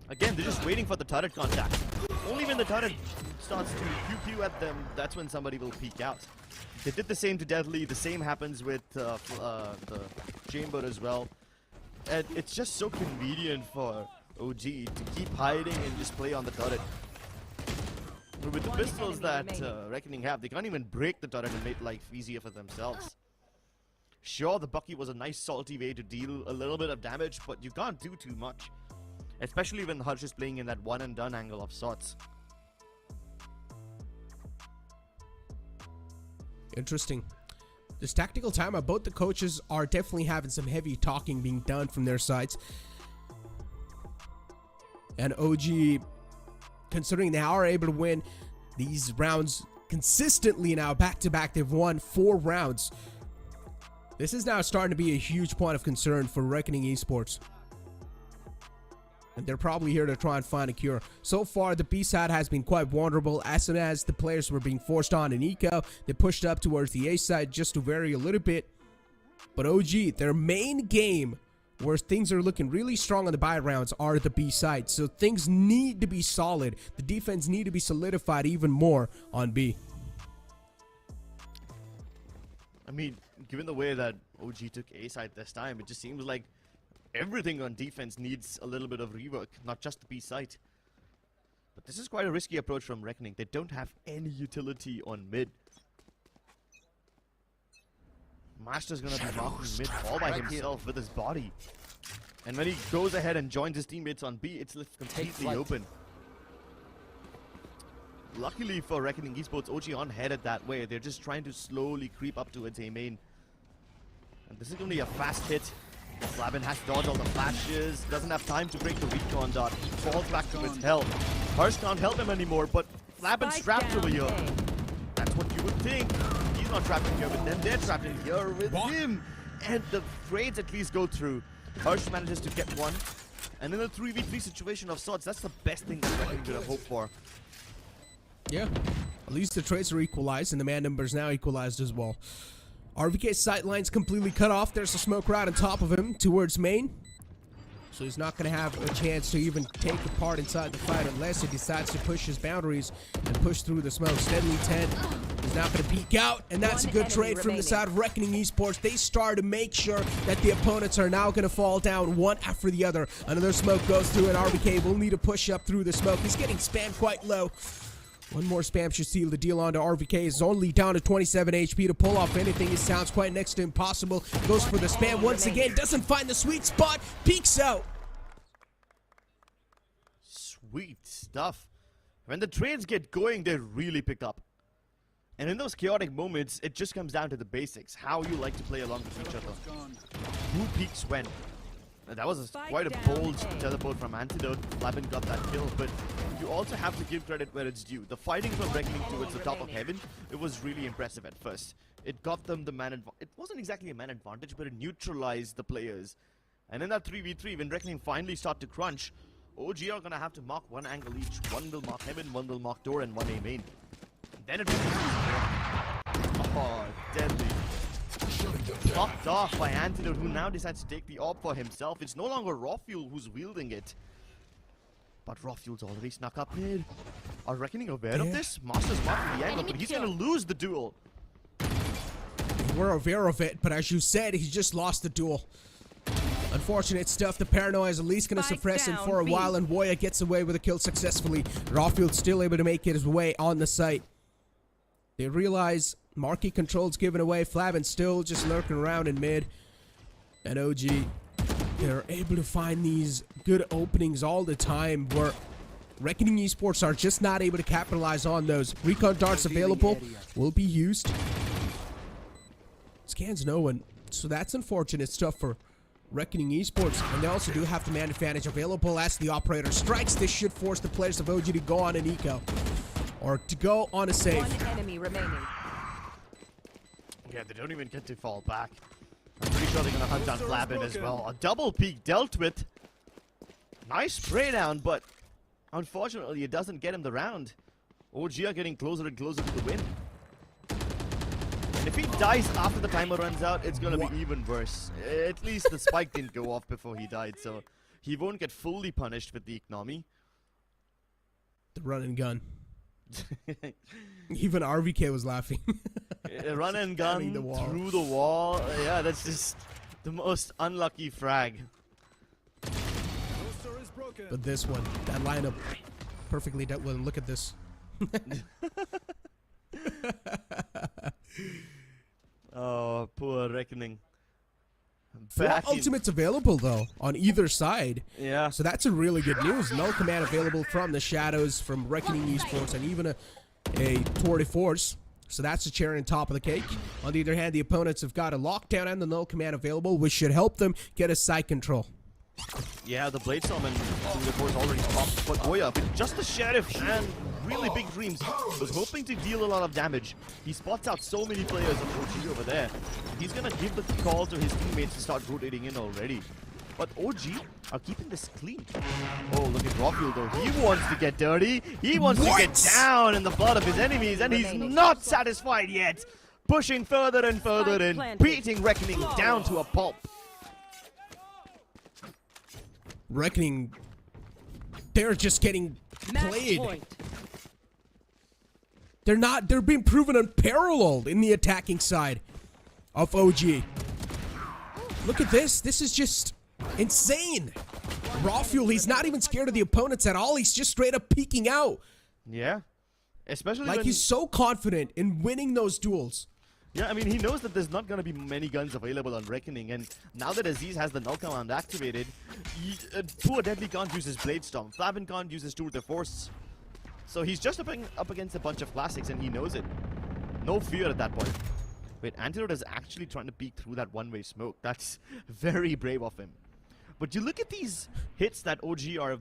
Again, they're just waiting for the turret contact. Only when the turret starts to pew-pew at them, that's when somebody will peek out. They did the same to Deadly, the same happens with the Chamber as well. And it's just so convenient for OG to keep hiding and just play on the turret. But with the pistols that Reckoning have, they can't even break the turret and make life easier for themselves. Sure, the Bucky was a nice salty way to deal a little bit of damage, but you can't do too much. Especially when Harsh is playing in that one and done angle of sorts. Interesting. This tactical timeout, both the coaches are definitely having some heavy talking being done from their sides. And OG, considering they are able to win these rounds consistently now, back-to-back, they've won 4 rounds. This is now starting to be a huge point of concern for Reckoning Esports. And they're probably here to try and find a cure. So far, the B side has been quite vulnerable. As soon as the players were being forced on in eco, they pushed up towards the A side just to vary a little bit. But OG, their main game, where things are looking really strong on the buy rounds, are the B side. So things need to be solid. The defense need to be solidified even more on B. I mean, given the way that OG took A side this time, it just seems like everything on defense needs a little bit of rework, not just the B side. But this is quite a risky approach from Reckoning. They don't have any utility on mid. Master's gonna be marking mid all by himself with his body. And when he goes ahead and joins his teammates on B, it's left completely open. Luckily for Reckoning Esports, OG aren't headed that way. They're just trying to slowly creep up towards A main. And this is gonna be a fast hit. Flavin has dodged all the flashes, doesn't have time to break the recon dot. He falls back to his health. Harsh can't help him anymore, but Flavin's trapped over here. That's what you would think. He's not trapped in here with them, they're trapped in here with him. And the trades at least go through. Harsh manages to get one. And in a 3v3 situation of sorts, that's the best thing that Reckoning could have hoped for. Yeah, at least the trades are equalized and the man numbers now equalized as well. RVK's sight line's completely cut off. There's a smoke right on top of him towards main. So he's not going to have a chance to even take a part inside the fight unless he decides to push his boundaries and push through the smoke. Steadily 10 is not going to peek out, and that's a good trade from the side of Reckoning Esports. They start to make sure that the opponents are now going to fall down one after the other. Another smoke goes through, and RVK will need to push up through the smoke. He's getting spammed quite low. One more spam should seal the deal onto RVK. Is only down to 27 HP to pull off anything. It sounds quite next to impossible. Goes for the spam once again. Doesn't find the sweet spot. Peeks out. Sweet stuff. When the trades get going, they really pick up. And in those chaotic moments, it just comes down to the basics. How you like to play along with each other. Who peeks when. That was quite a bold teleport from Antidote. Flavin got that kill, but you also have to give credit where it's due. The fighting from Reckoning towards the top of heaven, it was really impressive at first. It got them the man advantage. It wasn't exactly a man advantage, but it neutralized the players. And in that 3v3, when Reckoning finally start to crunch, OG are gonna have to mark one angle each. One will mark heaven, one will mark door, and one A main. Then it will be oh, deadly. Knocked off by Antidote, who now decides to take the orb for himself. It's no longer Rawfuel who's wielding it. But Rawfuel's already snuck up mid. Are Reckoning aware of this? Master's marking the angle, but he's gonna lose the duel. We're aware of it, but as you said, he just lost the duel. Unfortunate stuff. The paranoia is at least going to suppress him for a while, and Woya gets away with a kill successfully. Rawfuel's still able to make his way on the site. They realize marquee control's given away. Flavin still just lurking around in mid. And OG, they're able to find these good openings all the time where Reckoning Esports are just not able to capitalize on those. Recon darts available will be used. Scans no one. So that's unfortunate stuff for Reckoning Esports. And they also do have the man advantage available as the operator strikes. This should force the players of OG to go on an eco. Or to go on a save. One enemy remaining. Yeah, they don't even get to fall back. I'm pretty sure they're gonna hunt down Flavin as well. A double peek dealt with. Nice spray down, but unfortunately it doesn't get him the round. OG are getting closer and closer to the win. And if he dies after the timer runs out, it's gonna be even worse. At least the spike didn't go off before he died, so he won't get fully punished with the economy. The run and gun. Even RVK was laughing. Run and gun Spamming the wall. through the wall. Yeah, that's just the most unlucky frag. But this one, that lineup, perfectly dealt with. Look at this. Oh, poor Reckoning. 4 Back in- ultimates available though on either side. Yeah. So that's a really good news. Null command available from the Shadows, from Reckoning Esports, and even a Tour de Force. So that's the cherry on top of the cake. On the other hand, the opponents have got a lockdown and the null command available, which should help them get a side control. Yeah, the Bladestorm and the Force already popped, but Oya, with just the Sheriff and really big dreams, was hoping to deal a lot of damage. He spots out so many players of OG over there. He's gonna give the call to his teammates to start rotating in already. But OG are keeping this clean. Oh, look at Rockfield though. He wants to get dirty. He wants to get down in the blood of his enemies, and he's not satisfied yet. Pushing further and further in, beating Reckoning down to a pulp. Reckoning, they're just getting played. They're being proven unparalleled in the attacking side of OG. Look at this. This is just insane. Raw Fuel, he's not even scared of the opponents at all. He's just straight up peeking out. Yeah. Especially like when he's so confident in winning those duels. Yeah, I mean, he knows that there's not going to be many guns available on Reckoning, and now that Aziz has the null command activated, poor Deadly can't use his Bladestorm, Flavin can't use his Tour de Force. So he's just up against a bunch of classics, and he knows it. No fear at that point. Wait, Antidote is actually trying to peek through that one-way smoke. That's very brave of him. But you look at these hits that OG are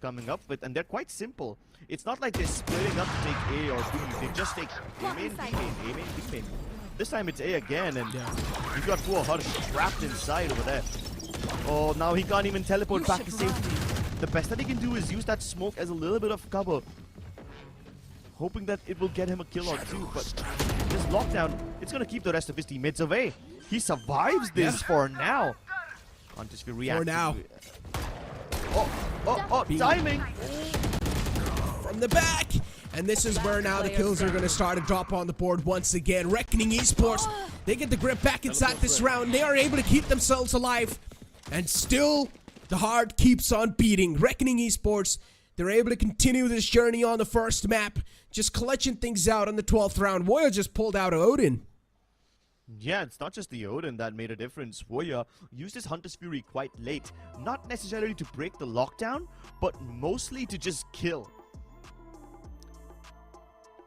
coming up with, and they're quite simple. It's not like they're splitting up to take A or B. They just take A main, B main, A main, B main. This time it's A again, and you've got poor Harsh trapped inside over there. Oh, now he can't even teleport back to safety. The best that he can do is use that smoke as a little bit of cover, hoping that it will get him a kill or two. But this lockdown, it's going to keep the rest of his teammates away. He survives this for now. Can't just be reacting. For now. Oh, timing! From the back! And this is where now the kills are going to start to drop on the board once again. Reckoning Esports, they get the grip back inside this round. They are able to keep themselves alive. And still, the heart keeps on beating. Reckoning Esports, they're able to continue this journey on the first map. Just clutching things out on the 12th round. Woya just pulled out Odin. Yeah, it's not just the Odin that made a difference. Woya used his Hunter's Fury quite late. Not necessarily to break the lockdown, but mostly to just kill.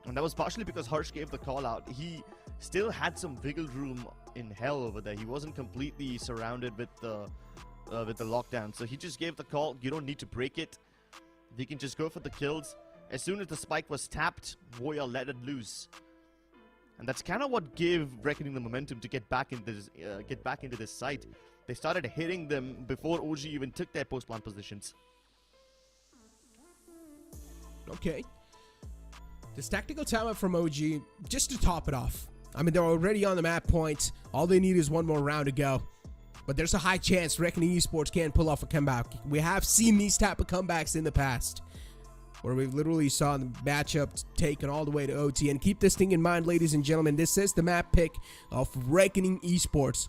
And that was partially because Harsh gave the call out. He still had some wiggle room in hell over there. He wasn't completely surrounded with the lockdown. So he just gave the call. You don't need to break it. You can just go for the kills. As soon as the spike was tapped, Woya let it loose. And that's kind of what gave Reckoning the momentum to get back into this site. They started hitting them before OG even took their post-plant positions. Okay. This tactical timeout from OG, just to top it off. I mean, they're already on the map point. All they need is one more round to go. But there's a high chance Reckoning Esports can pull off a comeback. We have seen these type of comebacks in the past, where we literally saw the matchup taken all the way to OT. And keep this thing in mind, ladies and gentlemen, this is the map pick of Reckoning Esports.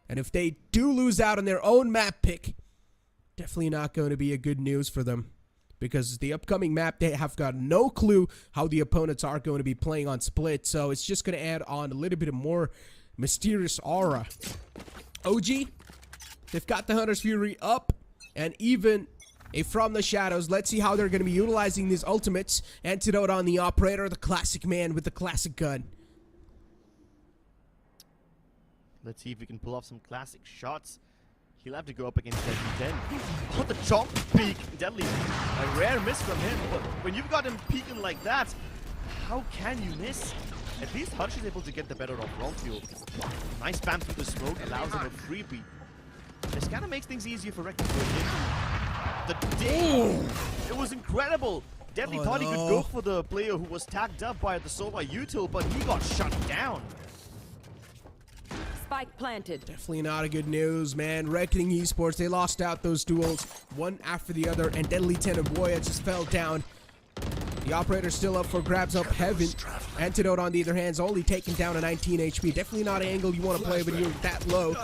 And if they do lose out on their own map pick, definitely not going to be a good news for them. Because the upcoming map, they have got no clue how the opponents are going to be playing on split. So it's just going to add on a little bit of more mysterious aura. OG, they've got the Hunter's Fury up and even a From the Shadows. Let's see how they're going to be utilizing these ultimates. Antidote on the operator, the classic man with the classic gun. Let's see if we can pull off some classic shots. He'll have to go up against Deadly 10. What the chomp peek! Deadly, a rare miss from him. But when you've got him peeking like that, how can you miss? At least Hutch is able to get the better of Rockfield. Nice spam through the smoke, allows him a freebie. This kind of makes things easier for Reckoning. The dig! It was incredible! Deadly thought he could go for the player who was tagged up by the Sova util, but he got shut down. Spike planted. Definitely not a good news, man. Reckoning Esports, they lost out those duels one after the other, and Deadly 10 and Woya just fell down. The operator's still up for grabs up heaven. Antidote, on the other hand, is only taken down to 19 HP. Definitely not an angle you want to play when you're that low.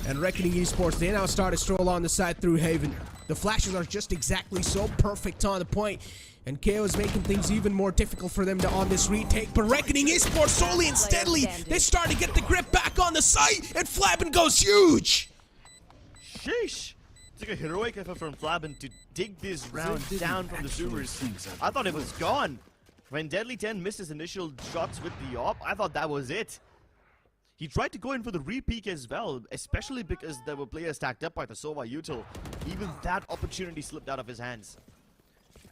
And Reckoning Esports, they now start to stroll on the side through Haven. The flashes are just exactly so perfect on the point. And KO is making things even more difficult for them to on this retake. But Reckoning Esports, slowly and steadily, they start to get the grip back on the site. And Flabin goes huge. Sheesh. Took a heroic effort from Flabin to dig this round down from the sewers. I thought it was gone. When Deadly 10 missed his initial shots with the op, I thought that was it. He tried to go in for the re-peek as well, especially because there were players stacked up by the Sova Util. Even that opportunity slipped out of his hands.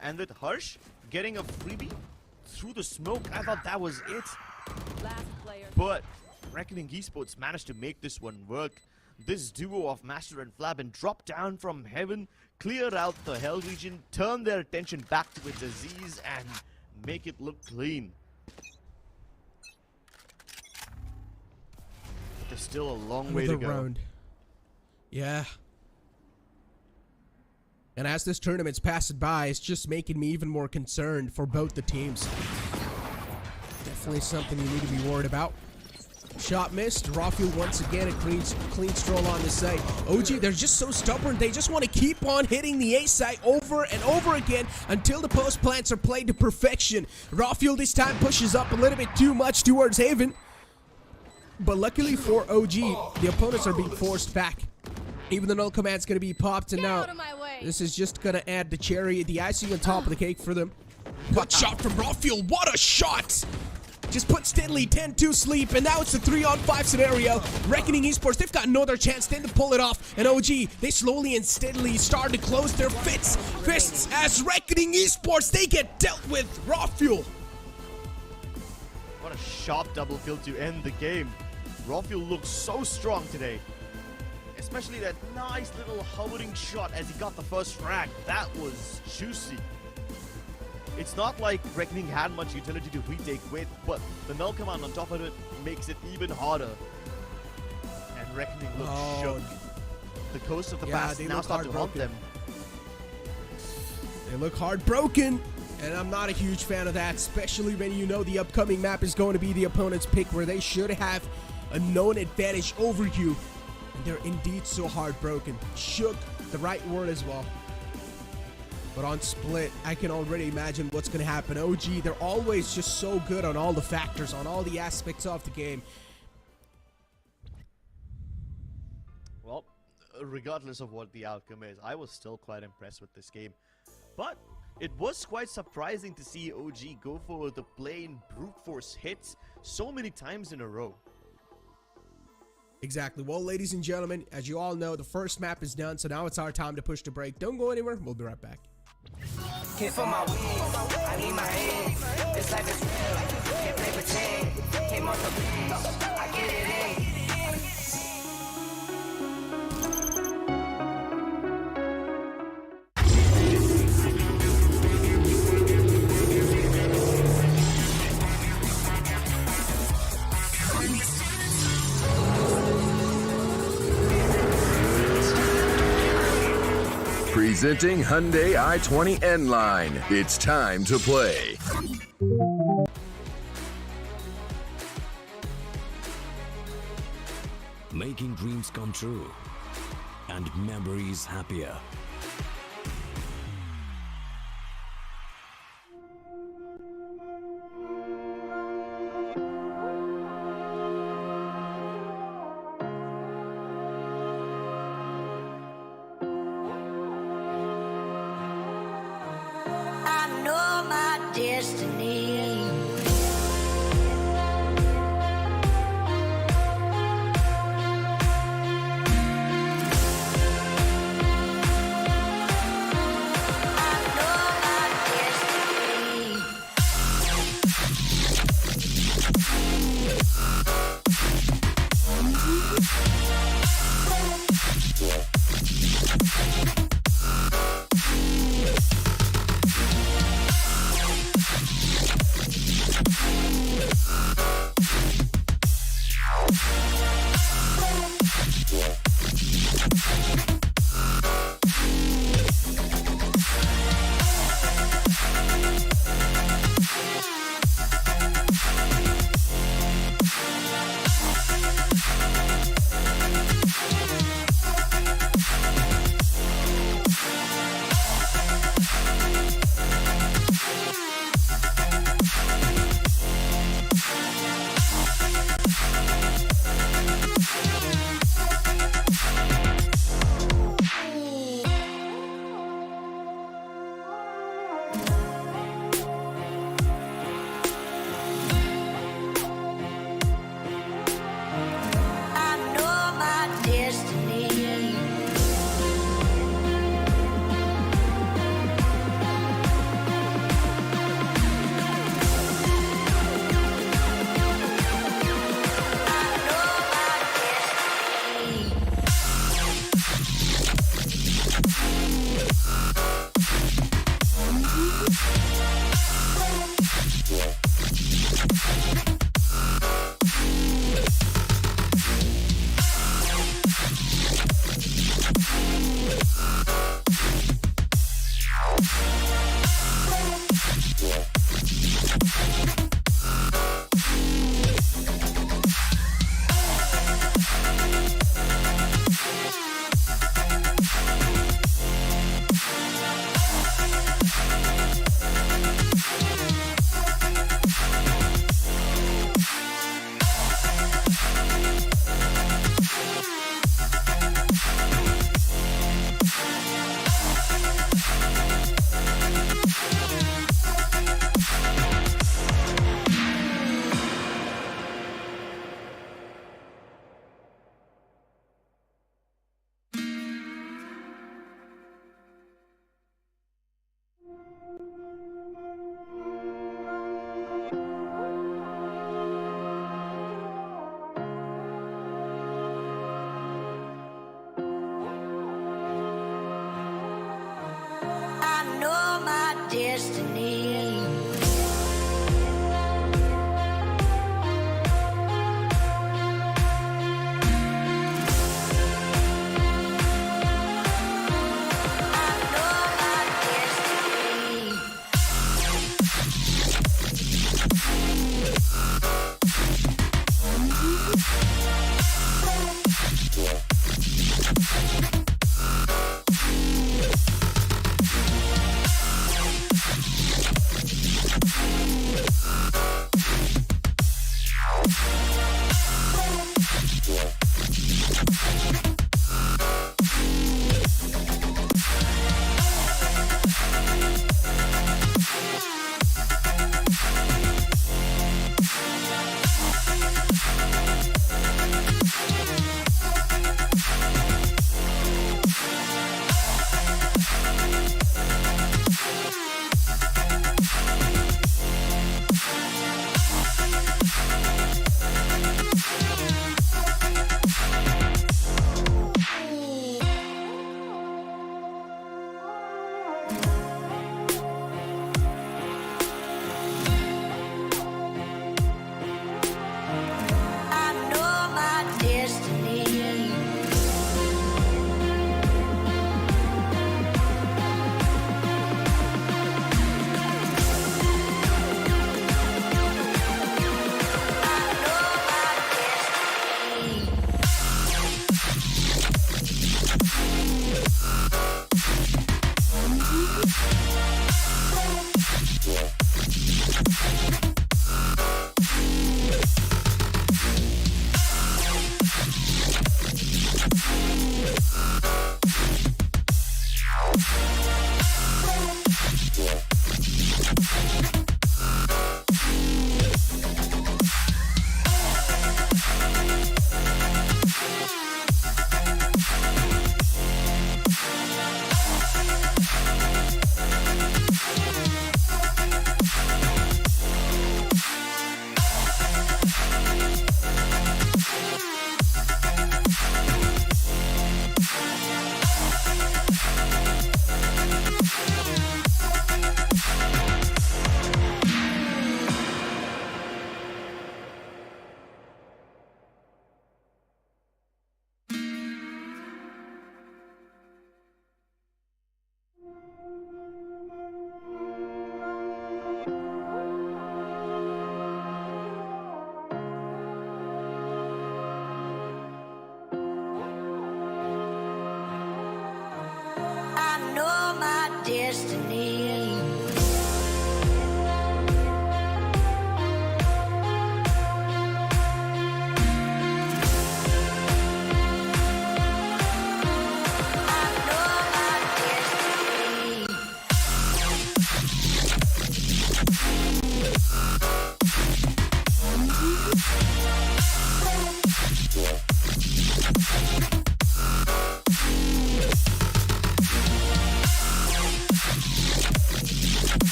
And with Harsh getting a freebie through the smoke, I thought that was it. But Reckoning Esports managed to make this one work. This duo of Master and Flabin dropped down from heaven, cleared out the Hell region, turned their attention back to its disease, and make it look clean. There's still a long way to go. Round. Yeah. And as this tournament's passing by, it's just making me even more concerned for both the teams. Definitely something you need to be worried about. Shot missed. Rawfield once again a clean stroll on the site. OG, they're just so stubborn. They just want to keep on hitting the A site over and over again until the post plants are played to perfection. Rawfield this time pushes up a little bit too much towards Haven. But luckily for OG, the opponents are being forced back. Even the null command's going to be popped, and now this is just going to add the cherry, the icing on top of the cake for them. What shot from Rawfield? What a shot! Just put Steadily 10 to sleep, and now it's a 3-on-5 scenario. Reckoning Esports, they've got no other chance than to pull it off. And OG, they slowly and steadily start to close their fists as Reckoning Esports, they get dealt with. Rawfield. What a sharp double kill to end the game. Rawfield looks so strong today. Especially that nice little hovering shot as he got the first frag. That was juicy. It's not like Reckoning had much utility to retake with, but the null command on top of it makes it even harder. And Reckoning looks shook. The ghosts of the past now start to haunt them. They look heartbroken, and I'm not a huge fan of that, especially when you know the upcoming map is going to be the opponent's pick, where they should have a known advantage over you. And they're indeed so heartbroken. Shook, the right word as well. But on Split, I can already imagine what's going to happen. OG, they're always just so good on all the factors, on all the aspects of the game. Well, regardless of what the outcome is, I was still quite impressed with this game. But it was quite surprising to see OG go for the plain brute force hits so many times in a row. Exactly. Well, ladies and gentlemen, as you all know, the first map is done, so now it's our time to push the break. Don't go anywhere. We'll be right back. Came for my wings, I need my hands. This life is real, can't play pretend. Came off the beach, I get it in. Presenting Hyundai i20 N-Line. It's time to play. Making dreams come true and memories happier. I know my destiny.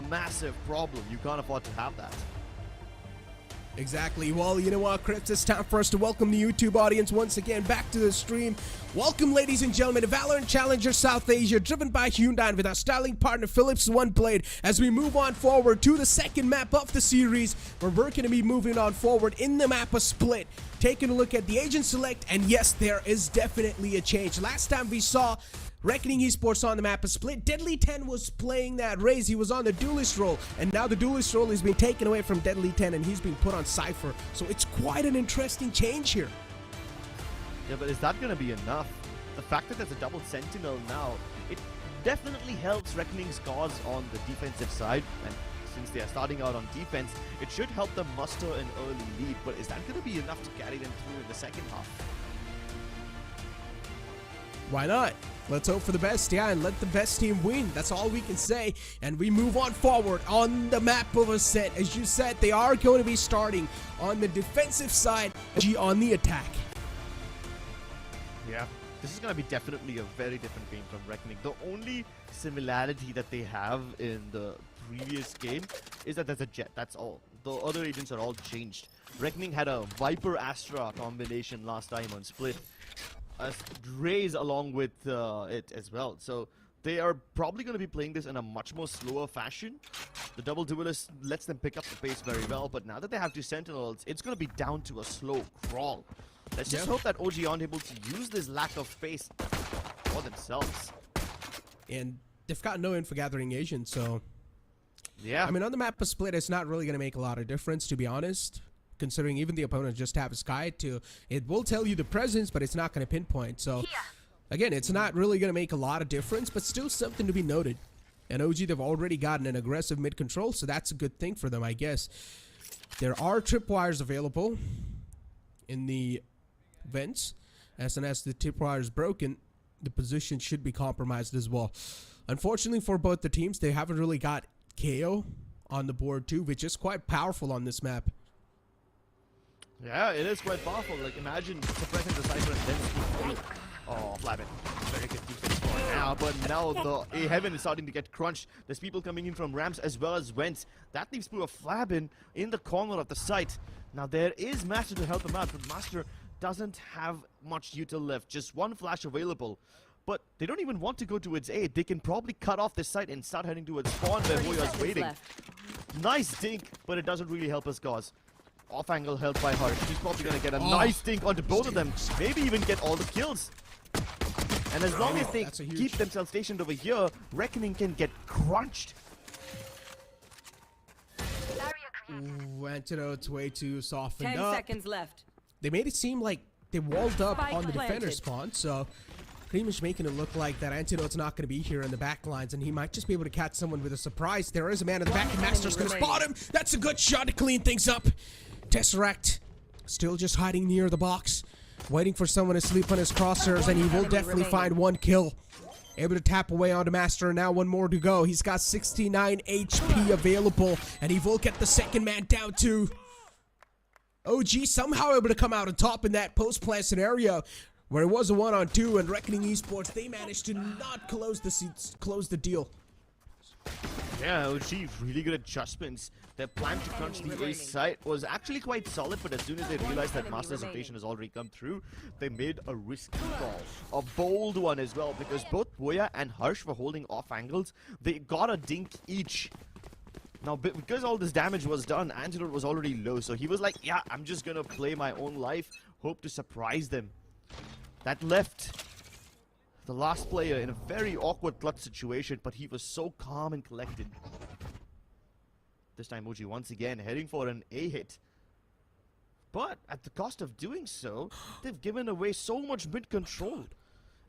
a massive problem. You can't afford to have that. Exactly. Well, you know what, Crips? It's time for us to welcome the YouTube audience once again back to the stream. Welcome, ladies and gentlemen, to Valorant Challenger South Asia, driven by Hyundai with our styling partner Philips One Blade. As we move on forward to the second map of the series, where we're going to be moving on forward in the map of Split, taking a look at the agent select, and yes, there is definitely a change. Last time we saw Reckoning Esports on the map of Split, Deadly 10 was playing that Raze. He was on the duelist role, and now the duelist role has been taken away from Deadly 10 and he's being put on Cypher. So it's quite an interesting change here. Yeah, but is that going to be enough? The fact that there's a double sentinel now, it definitely helps Reckoning's cause on the defensive side, and since they are starting out on defense, it should help them muster an early lead. But is that going to be enough to carry them through in the second half? Why not? Let's hope for the best, yeah, and let the best team win. That's all we can say. And we move on forward on the map of Ascent. As you said, they are going to be starting on the defensive side, on the attack. Yeah, this is going to be definitely a very different game from Reckoning. The only similarity that they have in the previous game is that there's a jet, that's all. The other agents are all changed. Reckoning had a Viper-Astra combination last time on Split. Raze along with it as well. So they are probably going to be playing this in a much more slower fashion. The double duelist lets them pick up the pace very well, but now that they have two sentinels, it's going to be down to a slow crawl. Let's just hope that OG aren't able to use this lack of pace for themselves. And they've got no info gathering agent, so yeah. I mean, on the map of Split, it's not really going to make a lot of difference, to be honest. Considering even the opponents just have a Sky to, it will tell you the presence, but it's not going to pinpoint. So again, it's not really going to make a lot of difference, but still something to be noted. And OG, they've already gotten an aggressive mid control, so that's a good thing for them, I guess. There are tripwires available in the vents. As soon as the tripwire is broken, the position should be compromised as well. Unfortunately for both the teams, they haven't really got KO on the board too, which is quite powerful on this map. Yeah, it is quite powerful. Like, imagine suppressing the Cypher and then... Oh, Flavin. Very good defense for now, but now the A Heaven is starting to get crunched. There's people coming in from ramps as well as vents. That leaves poor Flavin in the corner of the site. Now, there is Master to help him out, but Master doesn't have much util left. Just one flash available. But they don't even want to go towards A. They can probably cut off this site and start heading towards spawn where Hoya's waiting. Nice dink, but it doesn't really help his cause. Off angle held by Harsh. He's probably going to get a nice dink onto both of them. Maybe even get all the kills. And as long as they keep themselves stationed over here, Reckoning can get crunched. Ooh, Antidote's way too softened 10 up. seconds left. They made it seem like they walled up Spike on the defender planted. spawn, so pretty much making it look like that Antidote's not going to be here in the back lines, and he might just be able to catch someone with a surprise. There is a man in the back, and Master's going to spot him. That's a good shot to clean things up. Tesseract still just hiding near the box, waiting for someone to sleep on his crosshairs, and he will definitely find one kill. Able to tap away onto Master, and now one more to go. He's got 69 HP available, and he will get the second man down too. OG somehow able to come out on top in that post-play scenario, where it was a 1-on-2, and Reckoning Esports, they managed to not close the deal. Yeah, OG, really good adjustments. Their plan to crunch the A site was actually quite solid, but as soon as they realized that Master's rotation has already come through, they made a risky call. A bold one as well, because both Boya and Harsh were holding off angles. They got a dink each. Now, because all this damage was done, Antidote was already low, so he was like, yeah, I'm just gonna play my own life, hope to surprise them. That left the last player in a very awkward clutch situation, but he was so calm and collected. This time OG once again heading for an A hit. But at the cost of doing so, they've given away so much mid control.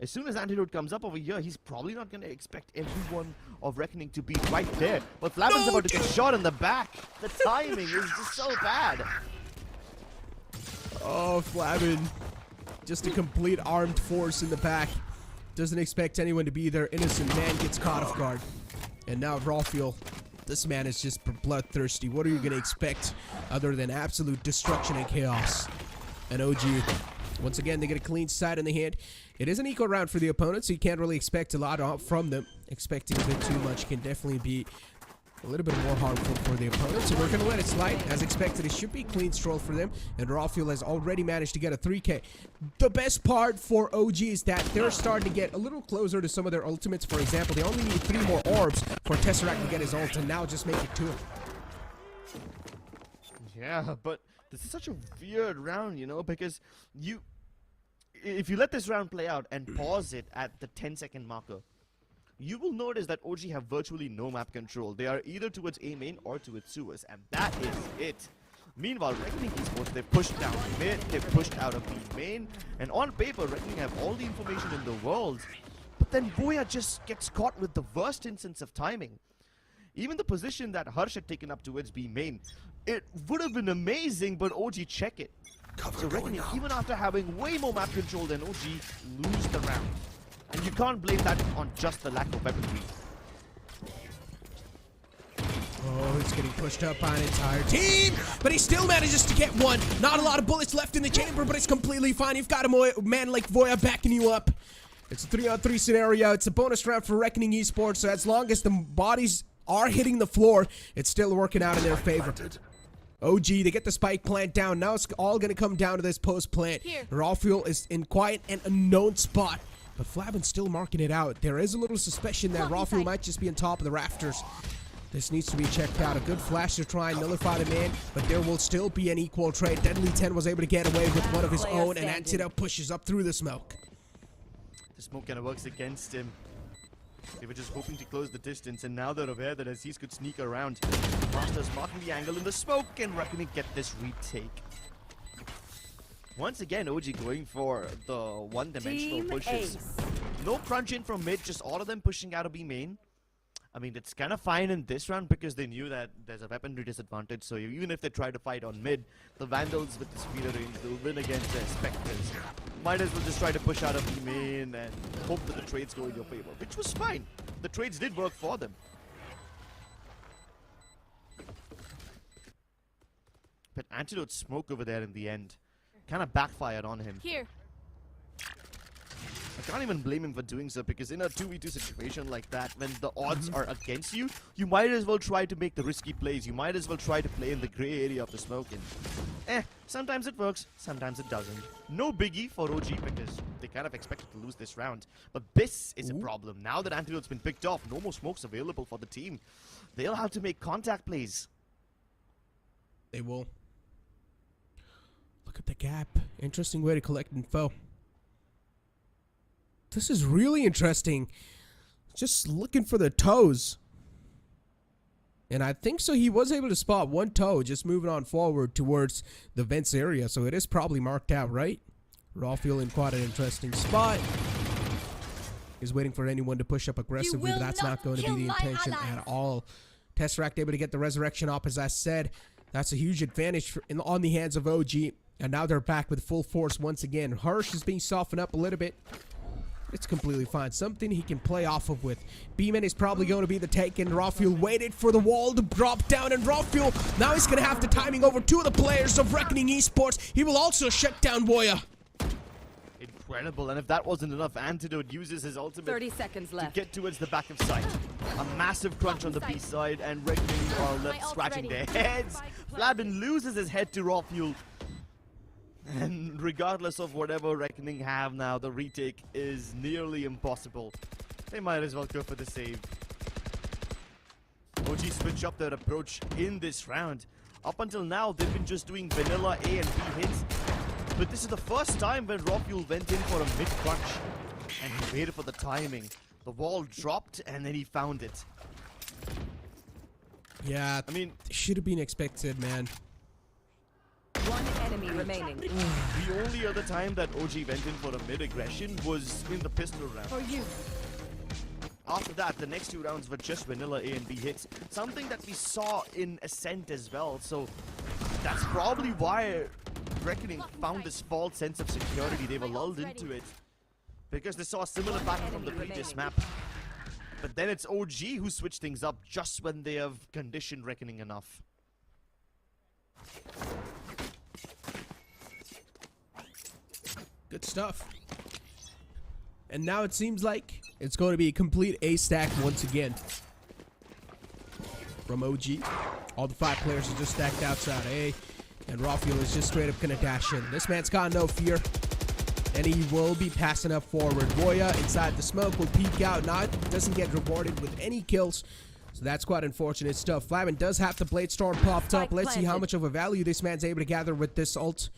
As soon as Antidote comes up over here, he's probably not going to expect everyone of Reckoning to be right there. But Flavin's about to get shot in the back. The timing is just so bad. Oh, Flavin, just a complete armed force in the back. Doesn't expect anyone to be there. Innocent man gets caught off guard. And now Rafiel, this man is just bloodthirsty. What are you going to expect other than absolute destruction and chaos? And OG, once again, they get a clean side in the hand. It is an equal round for the opponent, so you can't really expect a lot from them. Expecting a bit too much can definitely be a little bit more harmful for the opponent. So we're going to let it slide. As expected, it should be a clean stroll for them. And Rawfield has already managed to get a 3K. The best part for OG is that they're starting to get a little closer to some of their ultimates. For example, they only need 3 more orbs for Tesseract to get his ult, and now just make it 2. Yeah, but this is such a weird round, you know, because if you let this round play out and pause it at the 10-second marker, you will notice that OG have virtually no map control. They are either towards A main or towards sewers, and that is it. Meanwhile, Reckoning Esports, they've pushed down mid, they've pushed out of B main, and on paper, Reckoning have all the information in the world. But then Boya just gets caught with the worst instance of timing. Even the position that Harsh had taken up towards B main, it would have been amazing, but OG check it. So Reckoning, even after having way more map control than OG, lose the round. And you can't blame that on just the lack of weaponry. Oh, he's getting pushed up by an entire team, but he still manages to get one. Not a lot of bullets left in the chamber, but it's completely fine. You've got a man like Voya backing you up. It's a 3-on-3 scenario. It's a bonus round for Reckoning Esports, so as long as the bodies are hitting the floor, it's still working out in their favor. OG, they get the spike plant down. Now it's all going to come down to this post plant. Rawfield is in quite an unknown spot, but Flabin's still marking it out. There is a little suspicion that Rawfield might just be on top of the rafters. This needs to be checked out. A good flash to try and nullify the man, but there will still be an equal trade. Deadly 10 was able to get away with one of his own, and Antidote pushes up through the smoke. The smoke kind of works against him. They were just hoping to close the distance, and now they're aware that Aziz could sneak around. Master's marking the angle in the smoke, and Reckoning get this retake. Once again, OG going for the one-dimensional pushes. No crunch in from mid, just all of them pushing out of B main. I mean, it's kind of fine in this round because they knew that there's a weaponry disadvantage, so even if they try to fight on mid, the Vandals with the speeder range, they'll win against their Spectres. Might as well just try to push out of B main and hope that the trades go in your favor, which was fine. The trades did work for them. But Antidote's smoke over there in the end kind of backfired on him. Here. I can't even blame him for doing so, because in a 2v2 situation like that, when the odds are against you, you might as well try to make the risky plays. You might as well try to play in the gray area of the smoke. And sometimes it works, sometimes it doesn't. No biggie for OG because they kind of expected to lose this round. But this is a problem. Now that Antidote's been picked off, no more smokes available for the team. They'll have to make contact plays. They will. Look at the gap. Interesting way to collect info. This is really interesting. Just looking for the toes. And I think so he was able to spot one toe just moving on forward towards the vents area. So it is probably marked out, right? Rawfield in quite an interesting spot. He's waiting for anyone to push up aggressively, but that's not going to be the intention at all. Tesseract able to get the resurrection up, as I said. That's a huge advantage on the hands of OG. And now they're back with full force once again. Harsh is being softened up a little bit. It's completely fine. Something he can play off of with. Beeman is probably going to be the take, and Rawfield waited for the wall to drop down, and Rawfield, now he's going to have the timing over 2 of the players of Reckoning Esports. He will also shut down Boya. Incredible, and if that wasn't enough, Antidote uses his ultimate 30 seconds left. to get towards the back of sight. A massive crunch on the B side, and Reckoning are left scratching their heads. Flabin loses his head to Rawfield. And regardless of whatever Reckoning have now, the retake is nearly impossible. They might as well go for the save. OG switch up their approach in this round. Up until now, they've been just doing vanilla A and B hits. But this is the first time when Rawfield went in for a mid-crunch. And he waited for the timing. The wall dropped, and then he found it. Yeah, I mean, should have been expected, man. One enemy remaining. The only other time that OG went in for a mid-aggression was in the pistol round. For you. After that, the next 2 rounds were just vanilla A and B hits. Something that we saw in Ascent as well. So that's probably why Reckoning found this false sense of security. They were lulled into it because they saw a similar pattern from the previous map. But then it's OG who switched things up just when they have conditioned Reckoning enough. Good stuff. And now it seems like it's going to be a complete A stack once again. from OG. All the 5 players are just stacked outside A, and Rafael is just straight up gonna dash in. This man's got no fear, and he will be passing up forward. Voya inside the smoke will peek out, doesn't get rewarded with any kills. So that's quite unfortunate stuff. Flavin does have the Blade Storm popped up. Let's see how much of a value this man's able to gather with this ult.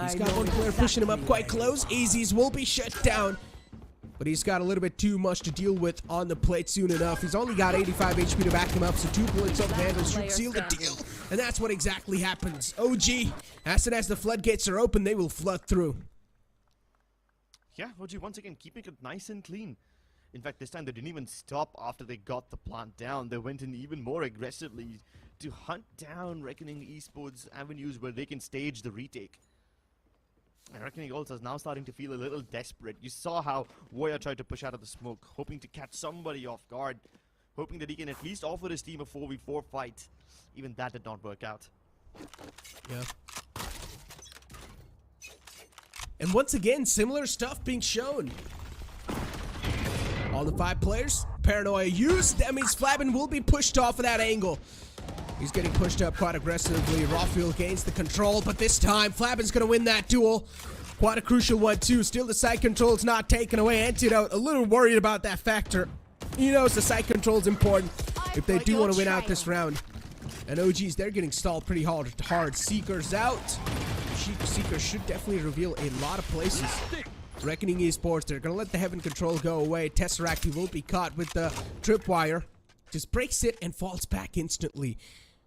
He's got one player pushing him up quite close. Easies will be shut down, but he's got a little bit too much to deal with on the plate soon enough. He's only got 85 HP to back him up, so 2 bullets of Vandals should seal the deal. And that's what exactly happens. OG, as soon as the floodgates are open, they will flood through. Yeah, OG once again keeping it nice and clean. In fact, this time they didn't even stop after they got the plant down. They went in even more aggressively to hunt down Reckoning Esports avenues where they can stage the retake. And Reckoning also is now starting to feel a little desperate. You saw how Voya tried to push out of the smoke, hoping to catch somebody off guard, hoping that he can at least offer his team a 4v4 fight. Even that did not work out. Yeah. And once again, similar stuff being shown. All the 5 players, Paranoia used. That means Flavin will be pushed off of that angle. He's getting pushed up quite aggressively. Rafael gains the control, but this time Flavin's going to win that duel. Quite a crucial one too. Still the side control's not taken away. Antidote a little worried about that factor. He knows the side control's important if they do want to win out this round. And OGs, they're getting stalled pretty hard. Seeker's out. Seeker should definitely reveal a lot of places. Reckoning Esports, they're going to let the Heaven control go away. Tesseract, he will be caught with the tripwire. Just breaks it and falls back instantly.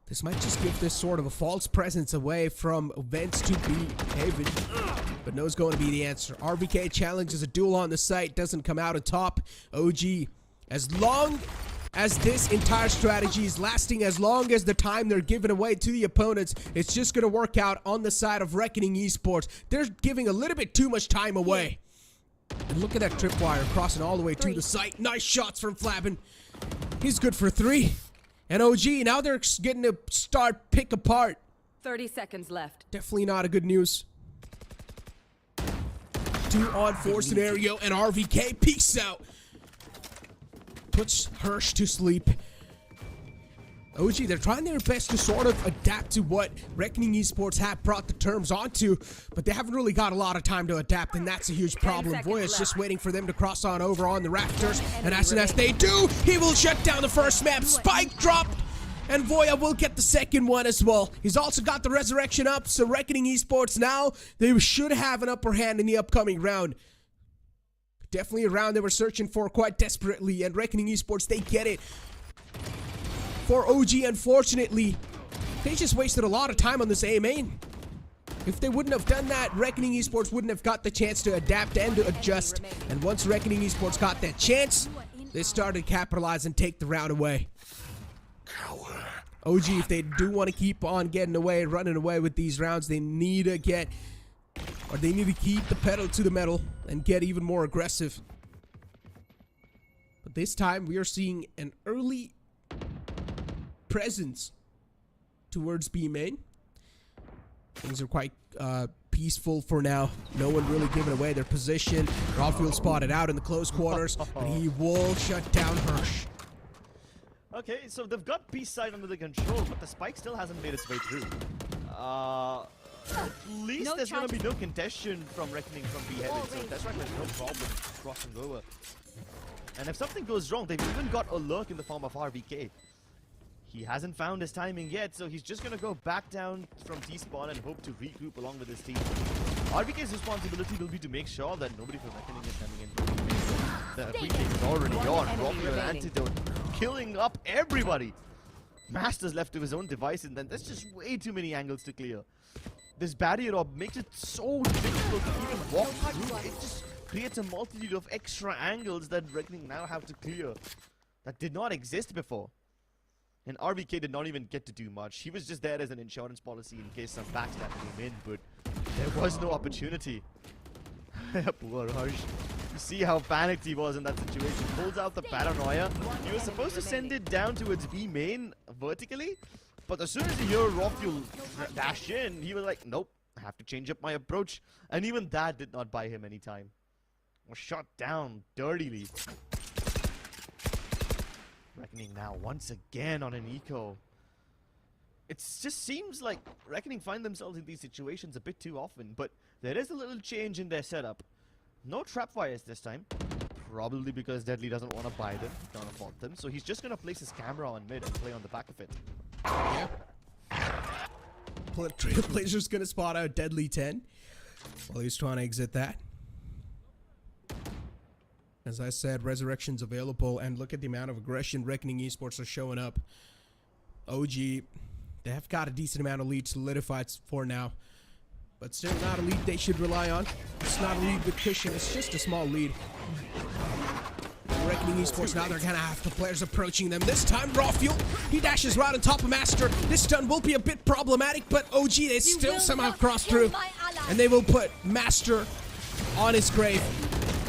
This might just give this sort of a false presence away from Vents to be Heaven. But no's going to be the answer. RVK challenges a duel on the site. Doesn't come out on top. OG, as long as this entire strategy is lasting, as long as the time they're giving away to the opponents, it's just going to work out on the side of Reckoning Esports. They're giving a little bit too much time away. And look at that tripwire crossing all the way to the site. Nice shots from Flavin. He's good for 3. And OG, now they're getting to start pick apart. 30 seconds left. Definitely not a good news. 2-on-4 scenario, and RVK peeks out. Puts Hirsch to sleep. OG, they're trying their best to sort of adapt to what Reckoning Esports have brought the terms onto, but they haven't really got a lot of time to adapt, and that's a huge problem. Voya's just waiting for them to cross on over on the rafters, and as soon as they do, he will shut down the first map. Spike dropped, and Voya will get the second one as well. He's also got the resurrection up, so Reckoning Esports now, they should have an upper hand in the upcoming round. Definitely a round they were searching for quite desperately, and Reckoning Esports, they get it. For OG, unfortunately, they just wasted a lot of time on this A main. If they wouldn't have done that, Reckoning Esports wouldn't have got the chance to adapt and to adjust. And once Reckoning Esports got that chance, they started to capitalize and take the round away. OG, if they do want to keep on getting away, running away with these rounds, they need to get, or they need to keep the pedal to the metal and get even more aggressive. But this time, we are seeing an early presence towards B main. Things are quite peaceful for now. No one really giving away their position. Rafael spotted out in the close quarters, but he will shut down Hirsch. Okay, so they've got B side under the control, but the spike still hasn't made its way through. At least there's gonna be no contention from Reckoning from B headed, so that's right, there's no problem crossing over. And if something goes wrong, they've even got a lurk in the form of RVK. He hasn't found his timing yet, so he's just going to go back down from T-spawn and hope to regroup along with his team. RVK's responsibility will be to make sure that nobody from Reckoning is coming in. The retake is already on. Dropping an antidote, killing up everybody. Master's left to his own devices, and then there's just way too many angles to clear. This barrier orb makes it so difficult to even walk through. It just creates a multitude of extra angles that Reckoning now have to clear that did not exist before. And RVK did not even get to do much. He was just there as an insurance policy in case some backstab came in, but there was no opportunity. Poor Harsh. You see how panicked he was in that situation. Pulls out the paranoia. He was supposed to send it down towards B main vertically, but as soon as he heard Rafael dash in, he was like, nope, I have to change up my approach. And even that did not buy him any time. Was shot down dirtily. Reckoning now once again on an eco. It just seems like Reckoning find themselves in these situations a bit too often, but there is a little change in their setup. No trap fires this time. Probably because Deadly doesn't want to buy them, can't afford them, so he's just going to place his camera on mid and play on the back of it. Yeah. Trailblazer's going to spot out Deadly 10 while he's trying to exit that. As I said, Resurrection's available, and look at the amount of aggression Reckoning Esports are showing up. OG, they have got a decent amount of lead solidified for now, but still not a lead they should rely on. It's not a lead with cushion, it's just a small lead. Reckoning Esports, now they're gonna have the players approaching them. This time, Raw Fuel, he dashes right on top of Master. This stun will be a bit problematic, but OG, they still somehow cross through, and they will put Master on his grave.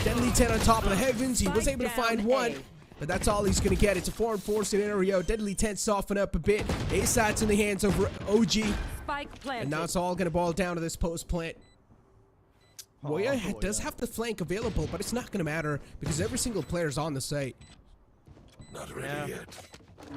Deadly 10 on top of the heavens. He was able to find one, but that's all he's gonna get. It's a 4-on-4 scenario. Deadly 10 soften up a bit. A-side's in the hands of OG, Spike planted. and now it's all gonna boil down to this post plant. Moya does have the flank available, but it's not going to matter because every single player is on the site. Not ready yet.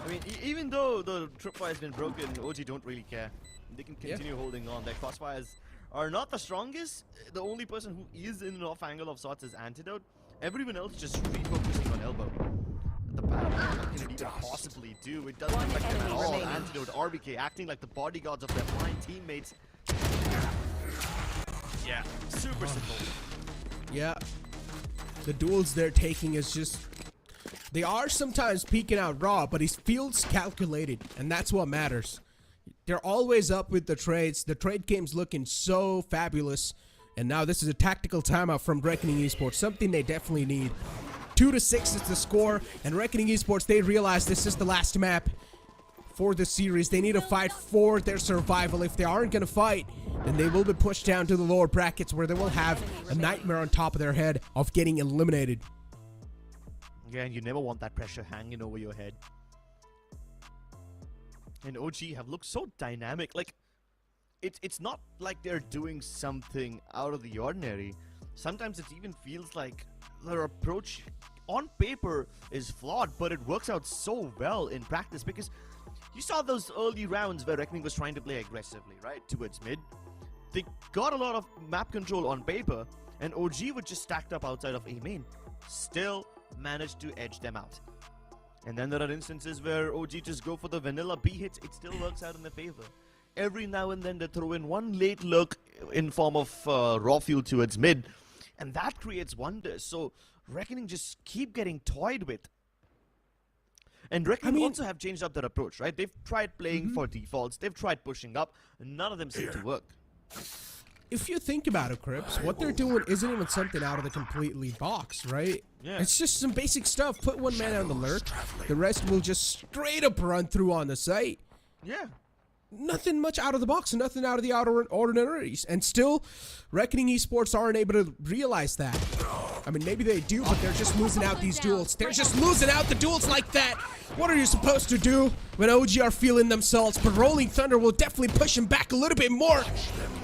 I mean, even though the tripwire has been broken, OG don't really care. They can continue holding on. Their crossfires are not the strongest. The only person who is in an off angle of sorts is Antidote. Everyone else just refocusing on elbow. The battle, what can it even possibly do? It doesn't affect them at all. Antidote, RBK acting like the bodyguards of their blind teammates. Yeah, super simple. Yeah, the duels they're taking is just, they are sometimes peeking out Raw, but he feels calculated, and that's what matters. They're always up with the trades. The trade game's looking so fabulous, and now this is a tactical timeout from Reckoning Esports, something they definitely need. 2-6 is the score, and Reckoning Esports, they realize this is the last map for the series. They need to fight for their survival. If they aren't going to fight, then they will be pushed down to the lower brackets where they will have a nightmare on top of their head of getting eliminated. Yeah, and you never want that pressure hanging over your head. And OG have looked so dynamic. Like, it's not like they're doing something out of the ordinary. Sometimes it even feels like their approach on paper is flawed, but it works out so well in practice, because you saw those early rounds where Reckoning was trying to play aggressively, right, towards mid. They got a lot of map control on paper, and OG were just stacked up outside of A main. Still managed to edge them out. And then there are instances where OG just go for the vanilla B hits. It still works out in their favor. Every now and then they throw in one late look in form of raw fuel towards mid, and that creates wonders. So Reckoning just keep getting toyed with. And Reckoning also have changed up their approach, right? They've tried playing for defaults. They've tried pushing up. None of them seem to work. If you think about it, Crips, what they're doing isn't even something out of the completely box, right? Yeah. It's just some basic stuff. Put one man on the lurk. The rest will just straight up run through on the site. Yeah. Nothing much out of the box, nothing out of the ordinaries. And still, Reckoning Esports aren't able to realize that. I mean, maybe they do, but they're just losing out these duels. They're just losing out the duels like that. What are you supposed to do when OG are feeling themselves? But Rolling Thunder will definitely push him back a little bit more.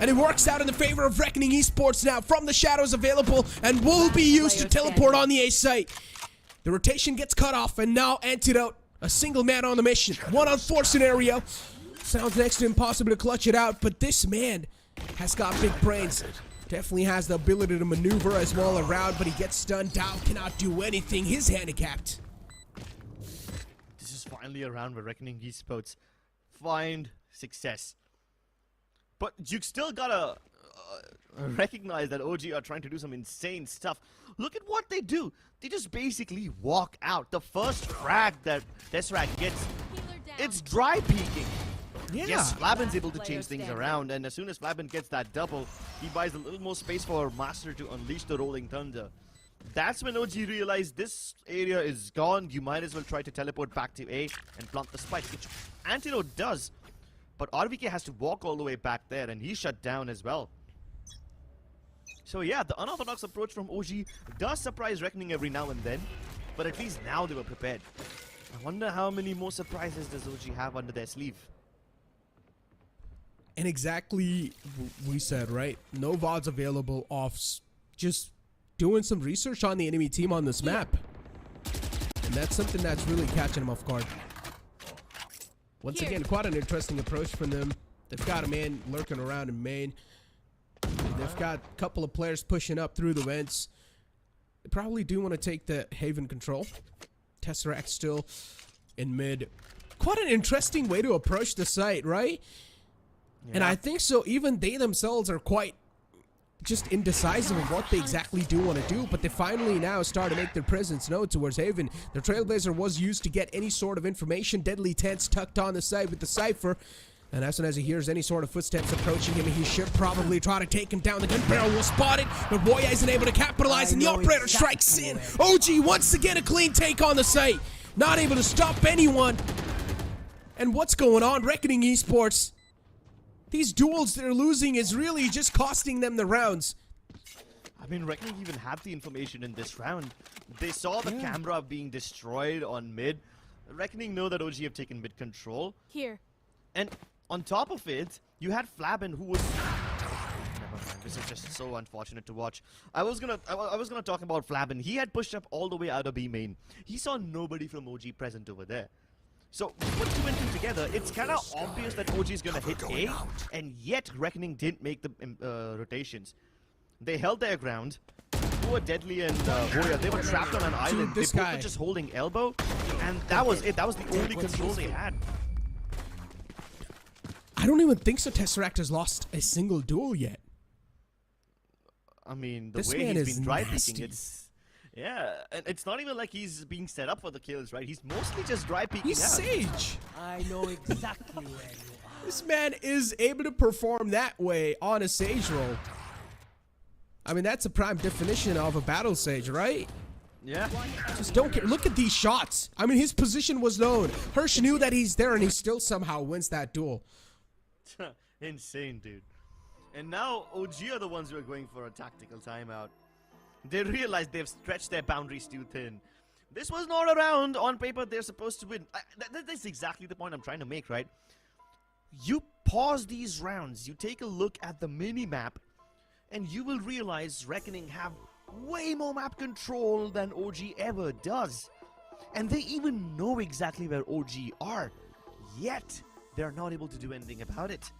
And it works out in the favor of Reckoning Esports now. From the shadows available and will be used to teleport on the A site. The rotation gets cut off, and now Antidote, a single man on the mission. 1-on-4 scenario. Sounds next to impossible to clutch it out, but this man has got big brains. Definitely has the ability to maneuver as well around, but he gets stunned down, cannot do anything. He's handicapped. This is finally a round where Reckoning Esports find success. But you still gotta recognize that OG are trying to do some insane stuff. Look at what they do. They just basically walk out. The first frag that Desrag gets, it's dry peeking. Yeah. Yes, Flabin's able to change things around, and as soon as Flabin gets that double, he buys a little more space for Master to unleash the Rolling Thunder. That's when OG realized this area is gone. You might as well try to teleport back to A and plant the spike, which Antidote does. But RVK has to walk all the way back there, and he's shut down as well. So yeah, the unorthodox approach from OG does surprise Reckoning every now and then, but at least now they were prepared. I wonder how many more surprises does OG have under their sleeve. And exactly we said, right? No VODs available off just doing some research on the enemy team on this map. And that's something that's really catching them off guard. Once again, quite an interesting approach from them. They've got a man lurking around in main. They've got a couple of players pushing up through the vents. They probably do want to take the Haven control. Tesseract still in mid. Quite an interesting way to approach the site, right? Yeah. And I think so. Even they themselves are quite just indecisive of what they exactly do want to do, but they finally now start to make their presence known towards Haven. The Trailblazer was used to get any sort of information. Deadly Tents tucked on the side with the Cypher. And as soon as he hears any sort of footsteps approaching him, he should probably try to take him down. The gun barrel will spot it, but Voya isn't able to capitalize, and the operator strikes in. OG once again a clean take on the site. Not able to stop anyone. And what's going on? Reckoning Esports. These duels they're losing is really just costing them the rounds. I mean, Reckoning even had the information in this round. They saw the camera being destroyed on mid. Reckoning know that OG have taken mid control. Here. And on top of it, you had Flabin, who was... Never mind, this is just so unfortunate to watch. I was gonna talk about Flabin. He had pushed up all the way out of B main. He saw nobody from OG present over there. So, put 2 and 2 together, it's kind of obvious that OG is gonna hit A, and yet Reckoning didn't make the rotations. They held their ground. Poor Deadly and Voya, they were trapped on an island. They both were just holding elbow, and that was it. That was the only control they had. I don't even think so Tesseract has lost a single duel yet. I mean, the this way man he's been dry nasty. peeking, yeah, and it's not even like he's being set up for the kills, right? He's mostly just dry peeking He's out. Sage. I know exactly where you are. This man is able to perform that way on a Sage role. I mean, that's a prime definition of a battle Sage, right? Yeah. Just don't care. Look at these shots. I mean, his position was known. Hirsch knew that he's there, and he still somehow wins that duel. Insane, dude. And now OG are the ones who are going for a tactical timeout. They realize they've stretched their boundaries too thin. This was not a round. On paper, they're supposed to win. That's exactly the point I'm trying to make, right? You pause these rounds, you take a look at the mini-map, and you will realize Reckoning have way more map control than OG ever does. And they even know exactly where OG are, yet they're not able to do anything about it.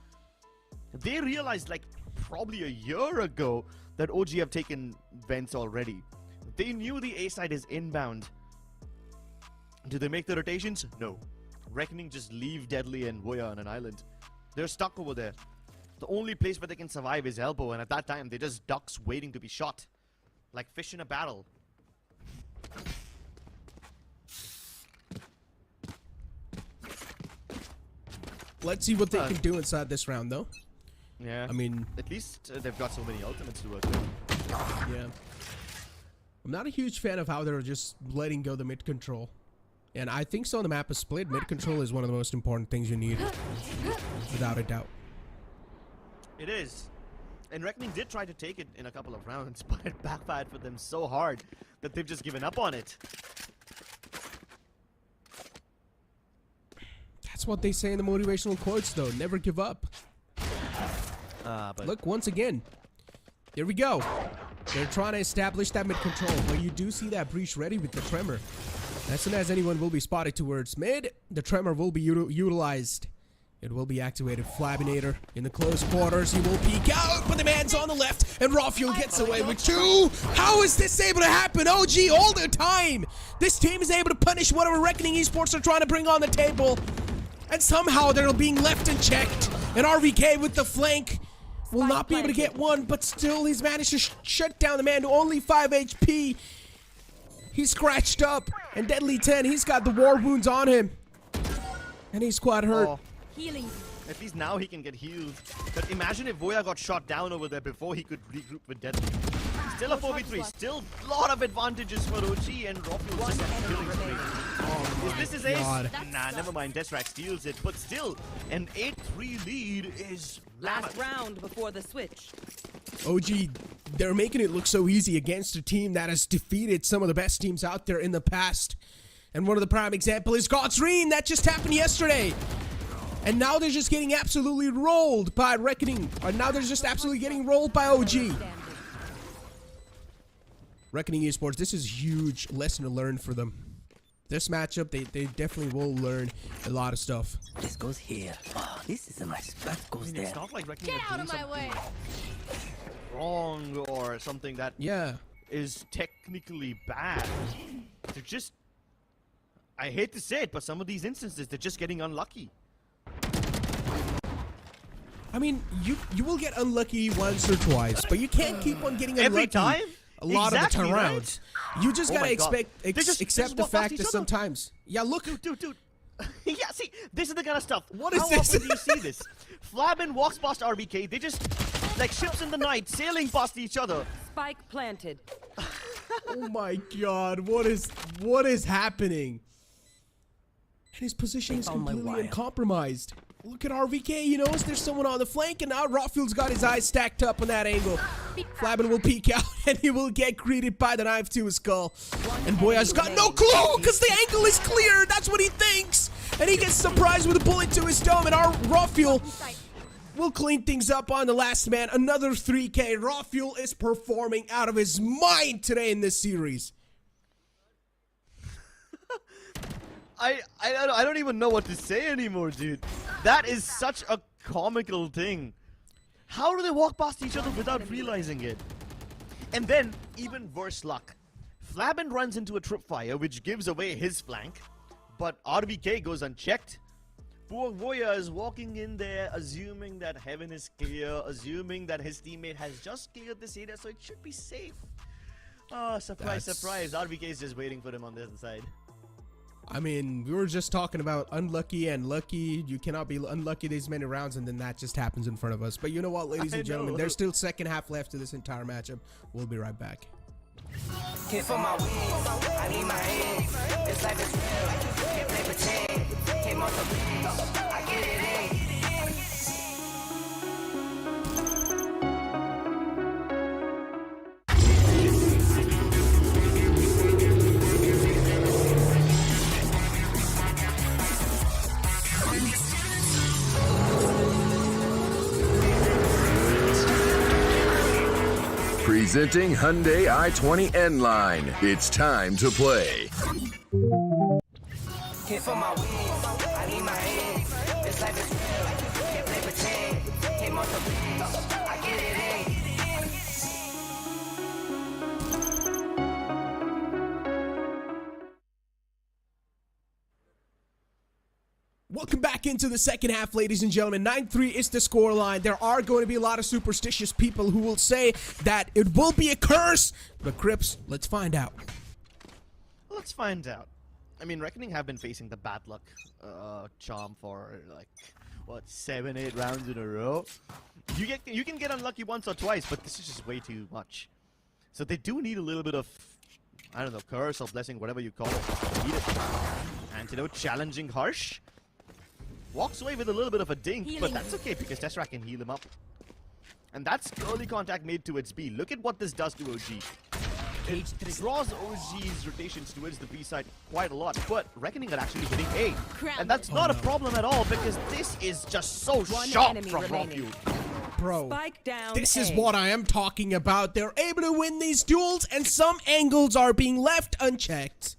They realized, like, probably a year ago that OG have taken vents already. They knew the A side is inbound. Do they make the rotations? No. Reckoning just leave Deadly and Voya on an island. They're stuck over there. The only place where they can survive is elbow, and at that time they're just ducks waiting to be shot. Like fish in a barrel. Let's see what they can do inside this round, though. Yeah. I mean, at least they've got so many ultimates to work with. Yeah. I'm not a huge fan of how they're just letting go the mid control. And I think so on the map is split. Mid control is one of the most important things you need. Without a doubt. It is. And Reckoning did try to take it in a couple of rounds, but it backfired for them so hard that they've just given up on it. That's what they say in the motivational quotes, though. Never give up. But look, once again, here we go. They're trying to establish that mid control, but you do see that breach ready with the tremor. As soon as anyone will be spotted towards mid, the tremor will be utilized. It will be activated. Flabinator in the close quarters. He will peek out, but the man's on the left, and Rafuel gets away with 2. How is this able to happen? OG all the time. This team is able to punish whatever Reckoning Esports are trying to bring on the table, and somehow they're being left unchecked. And RVK with the flank will not be able to get one, but still he's managed to shut down the man to only 5 HP. He's scratched up, and Deadly 10, he's got the war wounds on him, and he's quite hurt. Oh. Healing. At least now he can get healed. But imagine if Voya got shot down over there before he could regroup with Deadly. Still a 4v3. Still a lot of advantages for OG, and Rafuel just got killing spree. Oh, is this his ace? Nah, never mind. Desrak steals it. But still, an 8-3 lead is Last round before the switch. OG, they're making it look so easy against a team that has defeated some of the best teams out there in the past. And one of the prime examples is God's Reign. That just happened yesterday. And now they're just getting absolutely rolled by Reckoning. Or now they're just absolutely getting rolled by OG. Reckoning Esports, this is a huge lesson to learn for them. this matchup, they definitely will learn a lot of stuff. This goes here. Oh, this is a nice. That goes there. It's not like Reckoning are doing something wrong or something that is technically bad. They're just, I hate to say it, but some of these instances, they're just getting unlucky. I mean, you will get unlucky once or twice, but you can't keep on getting unlucky Every time? a lot of the Exactly, rounds. right? You just Oh gotta my God. accept the walk past fact each that other. sometimes. Yeah, look. Dude. Yeah, see, this is the kind of stuff. What is How this? often do you see this? Flabin walks past RBK, they just, like ships in the night, sailing past each other. Spike planted. Oh my God, what is happening? And his position is completely uncompromised. Look at RVK, you know, there's someone on the flank, and now Rothfield's got his eyes stacked up on that angle. Flabin will peek out, and he will get greeted by the knife to his skull. And Boya's got no clue, because the angle is clear. That's what he thinks. And he gets surprised with a bullet to his dome, and our Rothfield will clean things up on the last man. Another 3K. Rothfield is performing out of his mind today in this series. I don't even know what to say anymore, dude. That is such a comical thing. How do they walk past each other without realizing it? And then, even worse luck. Flabin runs into a tripfire, which gives away his flank, but RBK goes unchecked. Poor Voya is walking in there, assuming that heaven is clear, assuming that his teammate has just cleared this area, so it should be safe. Oh, surprise, surprise. RBK is just waiting for him on the other side. I mean, we were just talking about unlucky and lucky. You cannot be unlucky these many rounds, and then that just happens in front of us. But you know what, ladies and gentlemen, there's still second half left to this entire matchup. We'll be right back. Can't feel my wings, I need my hands. This life is real, can't play pretend. Came off the beach, I get it in. Presenting Hyundai i20 N-Line. It's time to play. Can't feel my wings, I need my hands. This life is real, can't play pretend. Came off the beach, I get it in. Welcome back into the second half, ladies and gentlemen. 9-3 is the scoreline. There are going to be a lot of superstitious people who will say that it will be a curse. But Crips, let's find out. Let's find out. I mean, Reckoning have been facing the bad luck charm for like, what, 7-8 rounds in a row. You can get unlucky once or twice, but this is just way too much. So they do need a little bit of, I don't know, curse or blessing, whatever you call it. Need it. Antidote, challenging Harsh. Walks away with a little bit of a dink, but that's okay because Tesseract can heal him up. And that's early contact made towards B. Look at what this does to OG. It draws OG's rotations towards the B side quite a lot, but Reckoning are actually hitting A. And that's not a problem at all because this is just so sharp from Rothfield. Bro, Spike down this A. is what I am talking about. They're able to win these duels, and some angles are being left unchecked.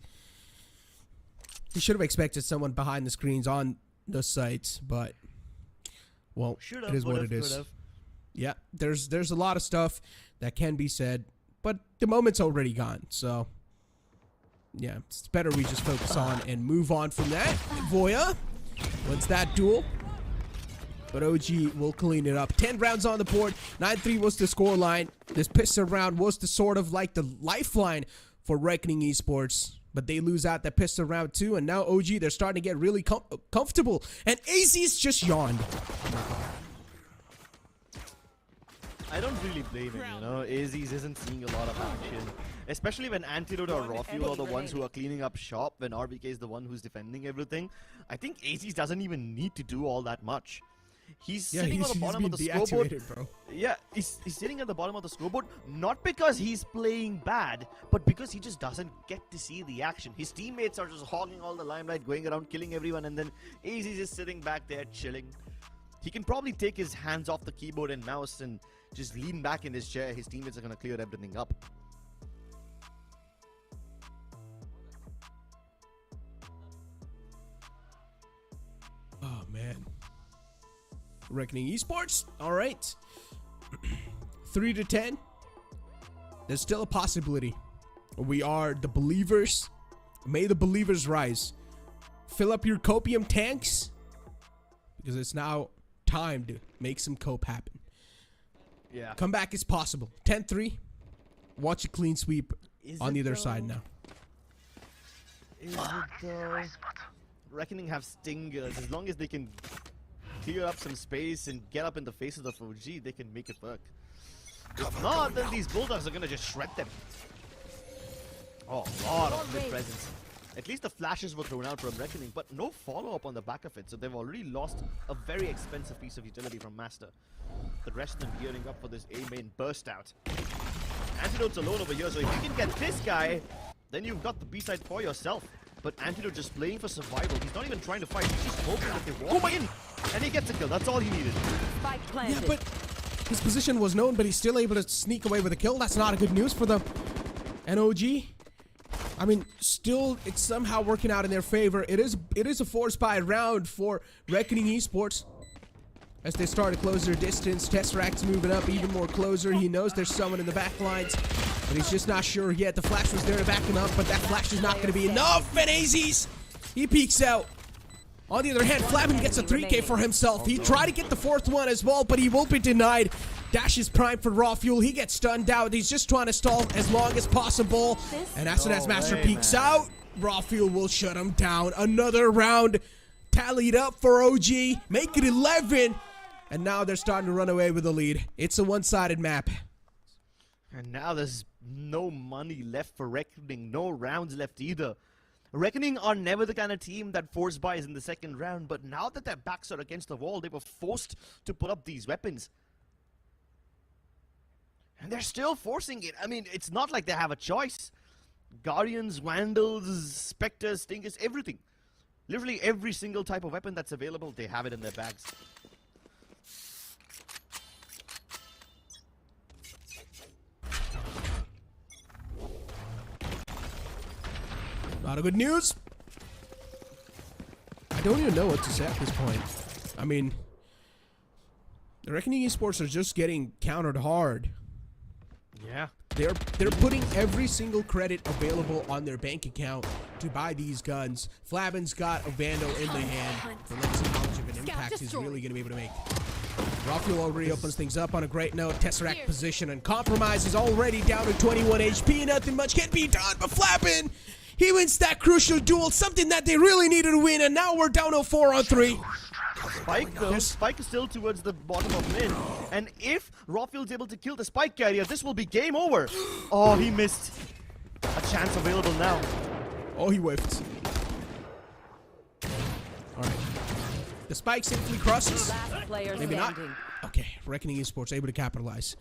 You should have expected someone behind the screens on the sites, but well, it is what it is. Yeah, there's a lot of stuff that can be said, but the moment's already gone, so yeah, it's better we just focus on and move on from that. Voya wins that duel, but OG will clean it up. 10 rounds on the board. 9-3 was the scoreline. This pistol round was the sort of like the lifeline for Reckoning Esports. But they lose out that pistol round 2, and now OG, they're starting to get really comfortable. And AZ's just yawned. I don't really blame him, you know. AZ's isn't seeing a lot of action. Especially when Antidote or Rothfield are the ones who are cleaning up shop, when RBK is the one who's defending everything. I think AZ's doesn't even need to do all that much. He's sitting on the bottom of the scoreboard. Bro. Yeah, he's sitting at the bottom of the scoreboard, not because he's playing bad, but because he just doesn't get to see the action. His teammates are just hogging all the limelight, going around killing everyone, and then AZ is just sitting back there chilling. He can probably take his hands off the keyboard and mouse and just lean back in his chair. His teammates are going to clear everything up. Reckoning Esports. All right. 3 to 10. There's still a possibility. We are the believers. May the believers rise. Fill up your copium tanks, because it's now time to make some cope happen. Yeah. Comeback is possible. 10-3. Watch a clean sweep on the other side now. Is it though? Reckoning have stingers. As long as they can clear up some space and get up in the faces of OG, they can make it work. If not, then these Bulldogs are gonna just shred them. Oh, a lot of mid presence. At least the flashes were thrown out from Reckoning, but no follow-up on the back of it, so they've already lost a very expensive piece of utility from Master. The rest of them gearing up for this A main burst out. Antidote's alone over here, so if you can get this guy, then you've got the B-side for yourself. But Antidote just playing for survival. He's not even trying to fight, he's just hoping that they walk in, and he gets a kill. That's all he needed. Spike planted. Yeah, but his position was known, but he's still able to sneak away with a kill. That's not good news for them. And OG, I mean, still, it's somehow working out in their favor. It is a 4-spy round for Reckoning Esports. As they start to close their distance, Tesseract's moving up even more closer. He knows there's someone in the back lines, but he's just not sure yet. The flash was there to back him up, but that flash is not going to be enough. And AZ's, he peeks out. On the other hand, Flavin gets a 3K for himself. He tried to get the 4th one as well, but he will be denied. Dash is prime for Raw Fuel. He gets stunned out. He's just trying to stall as long as possible. And as soon as Master peeks out, Raw Fuel will shut him down. Another round tallied up for OG. Make it 11. And now they're starting to run away with the lead. It's a one-sided map. And now there's no money left for Reckoning. No rounds left either. Reckoning are never the kind of team that force buys in the second round, but now that their backs are against the wall, they were forced to put up these weapons. And they're still forcing it. I mean, it's not like they have a choice. Guardians, Vandals, Spectres, Stingers, everything. Literally every single type of weapon that's available, they have it in their bags. A lot of good news. I don't even know what to say at this point. I mean, the Reckoning Esports are just getting countered hard. Yeah. They're putting every single credit available on their bank account to buy these guns. Flavin's got a Vandal in the hand. So let's see how much of an impact he's really going to be able to make. Rafuel already opens things up on a great note. Tesseract position and compromise is already down to 21 HP. Nothing much can be done, but Flavin, he wins that crucial duel, something that they really needed to win, and now we're down to 4-on-3. Spike though, Spike is still towards the bottom of mid, and if Rawfield's able to kill the Spike carrier, this will be game over. Oh, he missed. A chance available now. Oh, he whiffed. Alright. The Spike simply crosses. Maybe not. Okay, Reckoning Esports able to capitalize.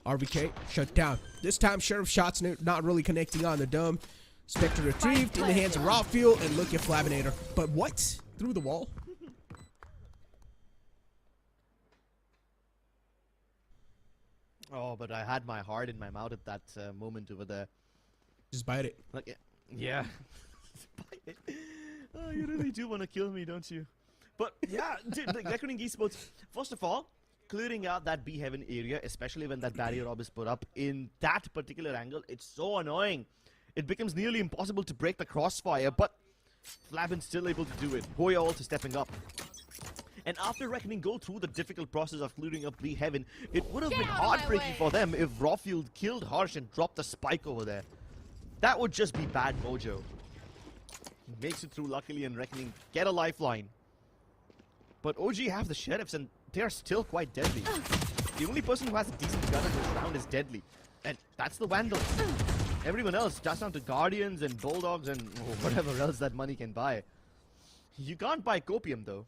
RVK shut down. This time, Sheriff shots not really connecting on the dome. Spectre retrieved in the hands of Rawfield, and look at Flavinator. But what? Through the wall? Oh, but I had my heart in my mouth at that moment over there. Just bite it. Like, yeah. Bite it. Oh, you really do want to kill me, don't you? But yeah, dude, the Reckoning Esports, first of all, clearing out that B Heaven area, especially when that barrier orb is put up in that particular angle, it's so annoying. It becomes nearly impossible to break the crossfire, but Flavin's still able to do it. Hoya also stepping up. And after Reckoning go through the difficult process of clearing up Lee Heaven, it would have been heartbreaking for them if Rawfield killed Harsh and dropped the Spike over there. That would just be bad mojo. He makes it through luckily, and Reckoning get a lifeline. But OG have the Sheriffs and they are still quite deadly. The only person who has a decent gun in this round is deadly. And that's the Vandals. Everyone else, just down to Guardians and Bulldogs and whatever else that money can buy. You can't buy Copium though.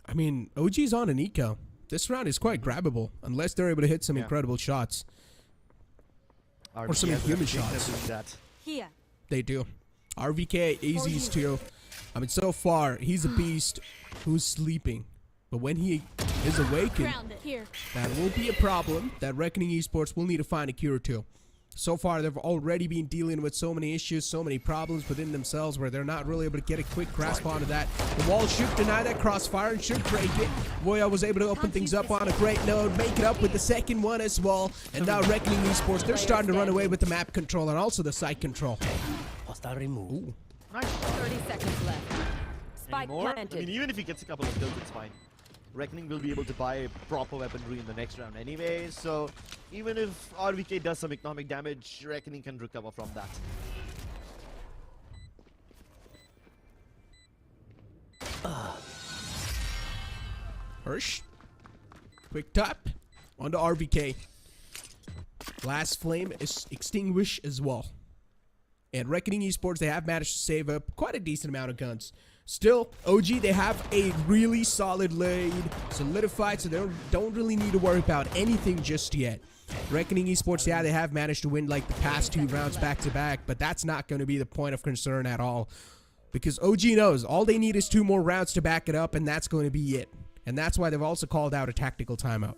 I mean, OG's on an eco. This round is quite grabbable, unless they're able to hit some incredible shots. Or some human shots. Here. They do. RVK, AZ's too. I mean, so far, he's a beast who's sleeping. But when he is awakened, that will be a problem that Reckoning Esports will need to find a cure to. So far, they've already been dealing with so many issues, so many problems within themselves where they're not really able to get a quick grasp onto that. The wall should deny that crossfire and should break it. Voya was able to open things up on a great note, make it up with the second one as well. And now Reckoning Esports, they're starting to run away with the map control and also the site control. Hostile remove. Ooh. Nice. 30 seconds left. Spike More? planted. I mean, even if he gets a couple of kills, it's fine. Reckoning will be able to buy proper weaponry in the next round anyway, so even if RVK does some economic damage, Reckoning can recover from that. Hirsch. Quick tap onto RVK. Last flame is extinguished as well. And Reckoning Esports, they have managed to save up quite a decent amount of guns. Still, OG, they have a really solid lead, solidified, so they don't really need to worry about anything just yet. Reckoning Esports, yeah, they have managed to win like the past 2 rounds back-to-back, but that's not going to be the point of concern at all. Because OG knows all they need is 2 more rounds to back it up, and that's going to be it. And that's why they've also called out a tactical timeout.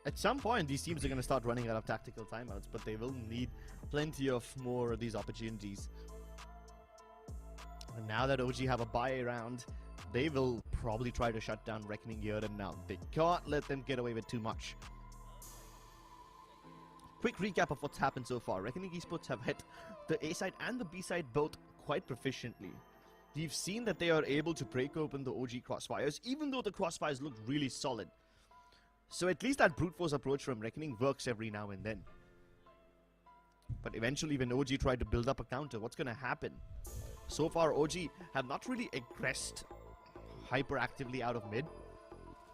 At some point, these teams are going to start running out of tactical timeouts, but they will need plenty of more of these opportunities. And now that OG have a buy round, they will probably try to shut down Reckoning here and now. They can't let them get away with too much. Quick recap of what's happened so far. Reckoning Esports have hit the A side and the B side both quite proficiently. We've seen that they are able to break open the OG crossfires, even though the crossfires look really solid. So at least that brute force approach from Reckoning works every now and then. But eventually when OG tried to build up a counter, what's going to happen? So far OG have not really aggressed hyperactively out of mid.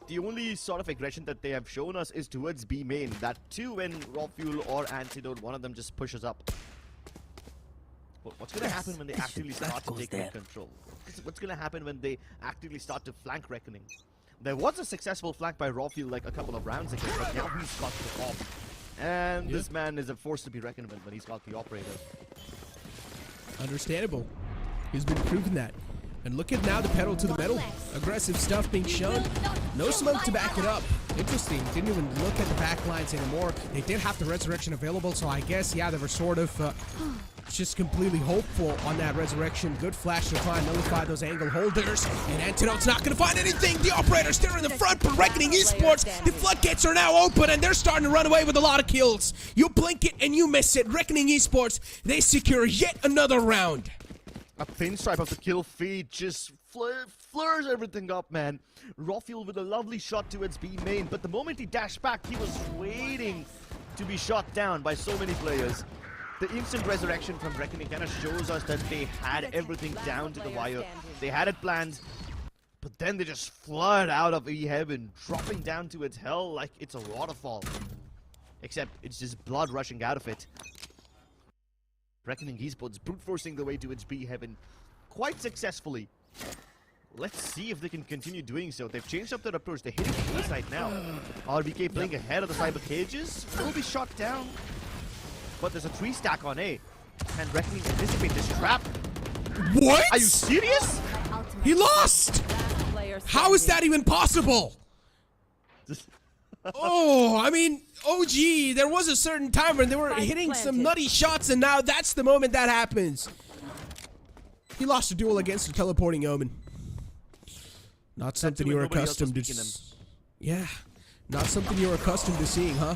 The only sort of aggression that they have shown us is towards B main. That too when Raw Fuel or Antidote, one of them just pushes up. But what's going to happen when they actively start to take control? What's going to happen when they actively start to flank Reckoning? There was a successful flank by Raw Fuel like a couple of rounds ago, but now he's got the op. And this man is a force to be reckoned with when he's got the operator. Understandable. He's been proving that. And look at now the pedal to the metal. Aggressive stuff being shown. No smoke to back it up. Interesting. Didn't even look at the back lines anymore. They did have the resurrection available, so I guess, yeah, they were sort of just completely hopeful on that resurrection. Good flash to try and nullify those angle holders. And Antidote's not going to find anything. The operator's there in the front, but Reckoning Esports, the floodgates are now open, and they're starting to run away with a lot of kills. You blink it and you miss it. Reckoning Esports, they secure yet another round. A pinstripe of the kill feed just flurs everything up, man. Raw Fuel with a lovely shot towards B main, but the moment he dashed back, he was waiting to be shot down by so many players. The instant resurrection from Reckoning kind of shows us that they had everything down to the wire. They had it planned, but then they just flood out of E heaven, dropping down to its hell like it's a waterfall. Except it's just blood rushing out of it. Reckoning Esports brute forcing the way to its B heaven quite successfully. Let's see if they can continue doing so. They've changed up their approach. They're hitting the E side now. RBK playing ahead of the cyber cages. Will be shot down. But there's a 3 stack on A. And Reckoning anticipate this trap. What? Are you serious? He lost! How is that even possible? Oh, I mean, OG, there was a certain time when they were hitting some nutty shots, and now that's the moment that happens. He lost a duel against a teleporting Omen. Not something you were accustomed to. Yeah, not something you were accustomed to seeing, huh?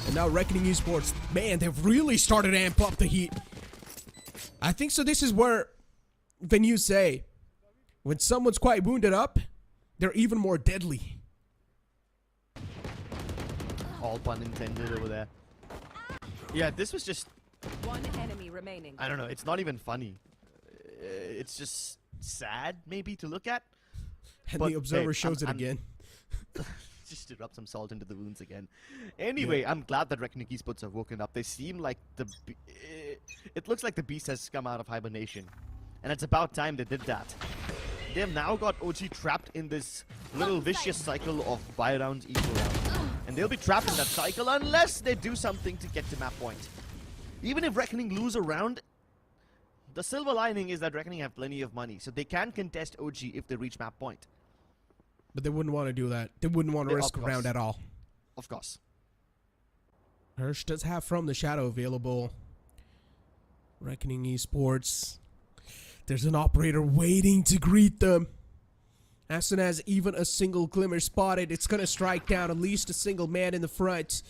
And now Reckoning Esports, man, they've really started to amp up the heat. I think so. This is where, when you say, when someone's quite wounded up, they're even more deadly. All pun intended over there. Yeah, this was just... One enemy remaining. I don't know, it's not even funny. It's just sad, maybe, to look at. And but, the observer hey, shows it again. Just to rub some salt into the wounds again. Anyway, yeah. I'm glad that Reckoning Esports have woken up. They seem like the... It looks like the beast has come out of hibernation. And it's about time they did that. They've now got OG trapped in this little vicious cycle of buy round, equal round. And they'll be trapped in that cycle unless they do something to get to map point. Even if Reckoning lose a round, the silver lining is that Reckoning have plenty of money, so they can contest OG if they reach map point. But they wouldn't want to do that. They wouldn't want to risk a round at all. of course. Hirsch does have From the Shadow available. Reckoning Esports. There's an operator waiting to greet them. As soon as even a single glimmer spotted, it's gonna strike down at least a single man in the front.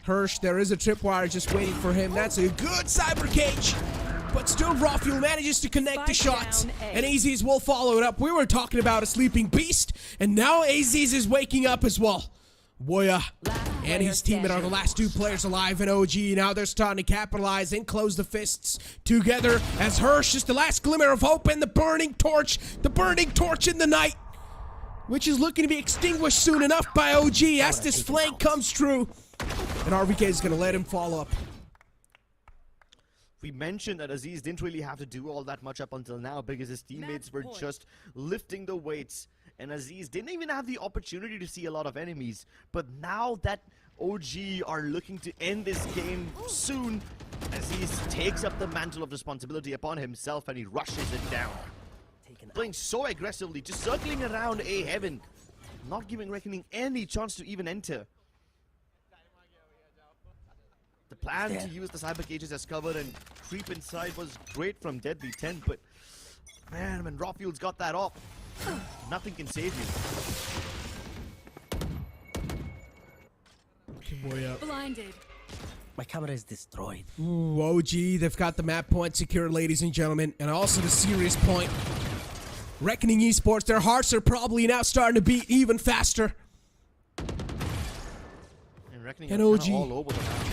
Hirsch, there is a tripwire just waiting for him. That's a good cyber cage. But still, Rafael manages to connect the shot. And Aziz will follow it up. We were talking about a sleeping beast, and now Aziz is waking up as well. Boya and his teammate are the last two players alive in OG. Now they're starting to capitalize and close the fists together as Hirsch is the last glimmer of hope, and the burning torch in the night, which is looking to be extinguished soon enough by OG as this flank comes true. And RVK is going to let him fall up. We mentioned that Aziz didn't really have to do all that much up until now because his teammates were just lifting the weights. And Aziz didn't even have the opportunity to see a lot of enemies. But now that OG are looking to end this game soon, Aziz takes up the mantle of responsibility upon himself and he rushes it down. Playing so aggressively, just circling around A heaven, not giving Reckoning any chance to even enter. The plan to use the cyber cages as cover and creep inside was great from Deadly 10, but man, when Rawfield's got that off, nothing can save you. Boy up. Blinded. My camera is destroyed. Ooh, OG, they've got the map point secured, ladies and gentlemen, and also the serious point. Reckoning Esports, their hearts are probably now starting to beat even faster. And Reckoning And are OG. kinda all over the map.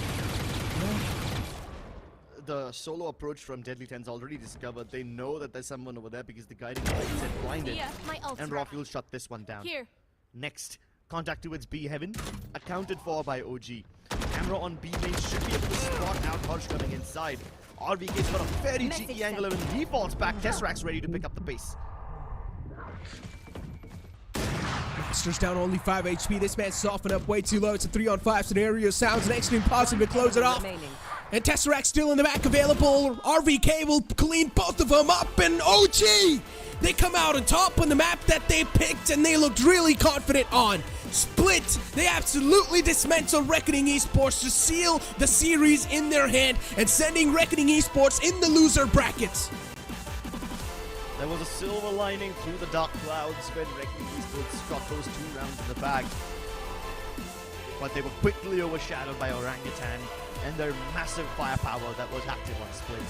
The solo approach from Deadly 10's already discovered. They know that there's someone over there because the guiding light said blinded. Yeah, my ult's And ready. Rawfield shut this one down. Here. Next, contact towards B heaven, accounted for by OG. Camera on B lane should be able to spot out Hodge coming inside. RVK's got a very Message cheeky sent. angle and he falls back. Tesseract's ready to pick up the pace. Master's down only 5 HP. This man's softened up way too low. It's a 3-on-5 scenario. Sounds next to impossible to close it off. Remaining. And Tesseract still in the back available. RVK will clean both of them up. And OG, they come out on top on the map that they picked and they looked really confident on. Split, they absolutely dismantle Reckoning Esports to seal the series in their hand and sending Reckoning Esports in the loser brackets. There was a silver lining through the dark clouds when Reckoning Esports got those 2 rounds in the bag. But they were quickly overshadowed by Orangutan and their massive firepower that was active on Split.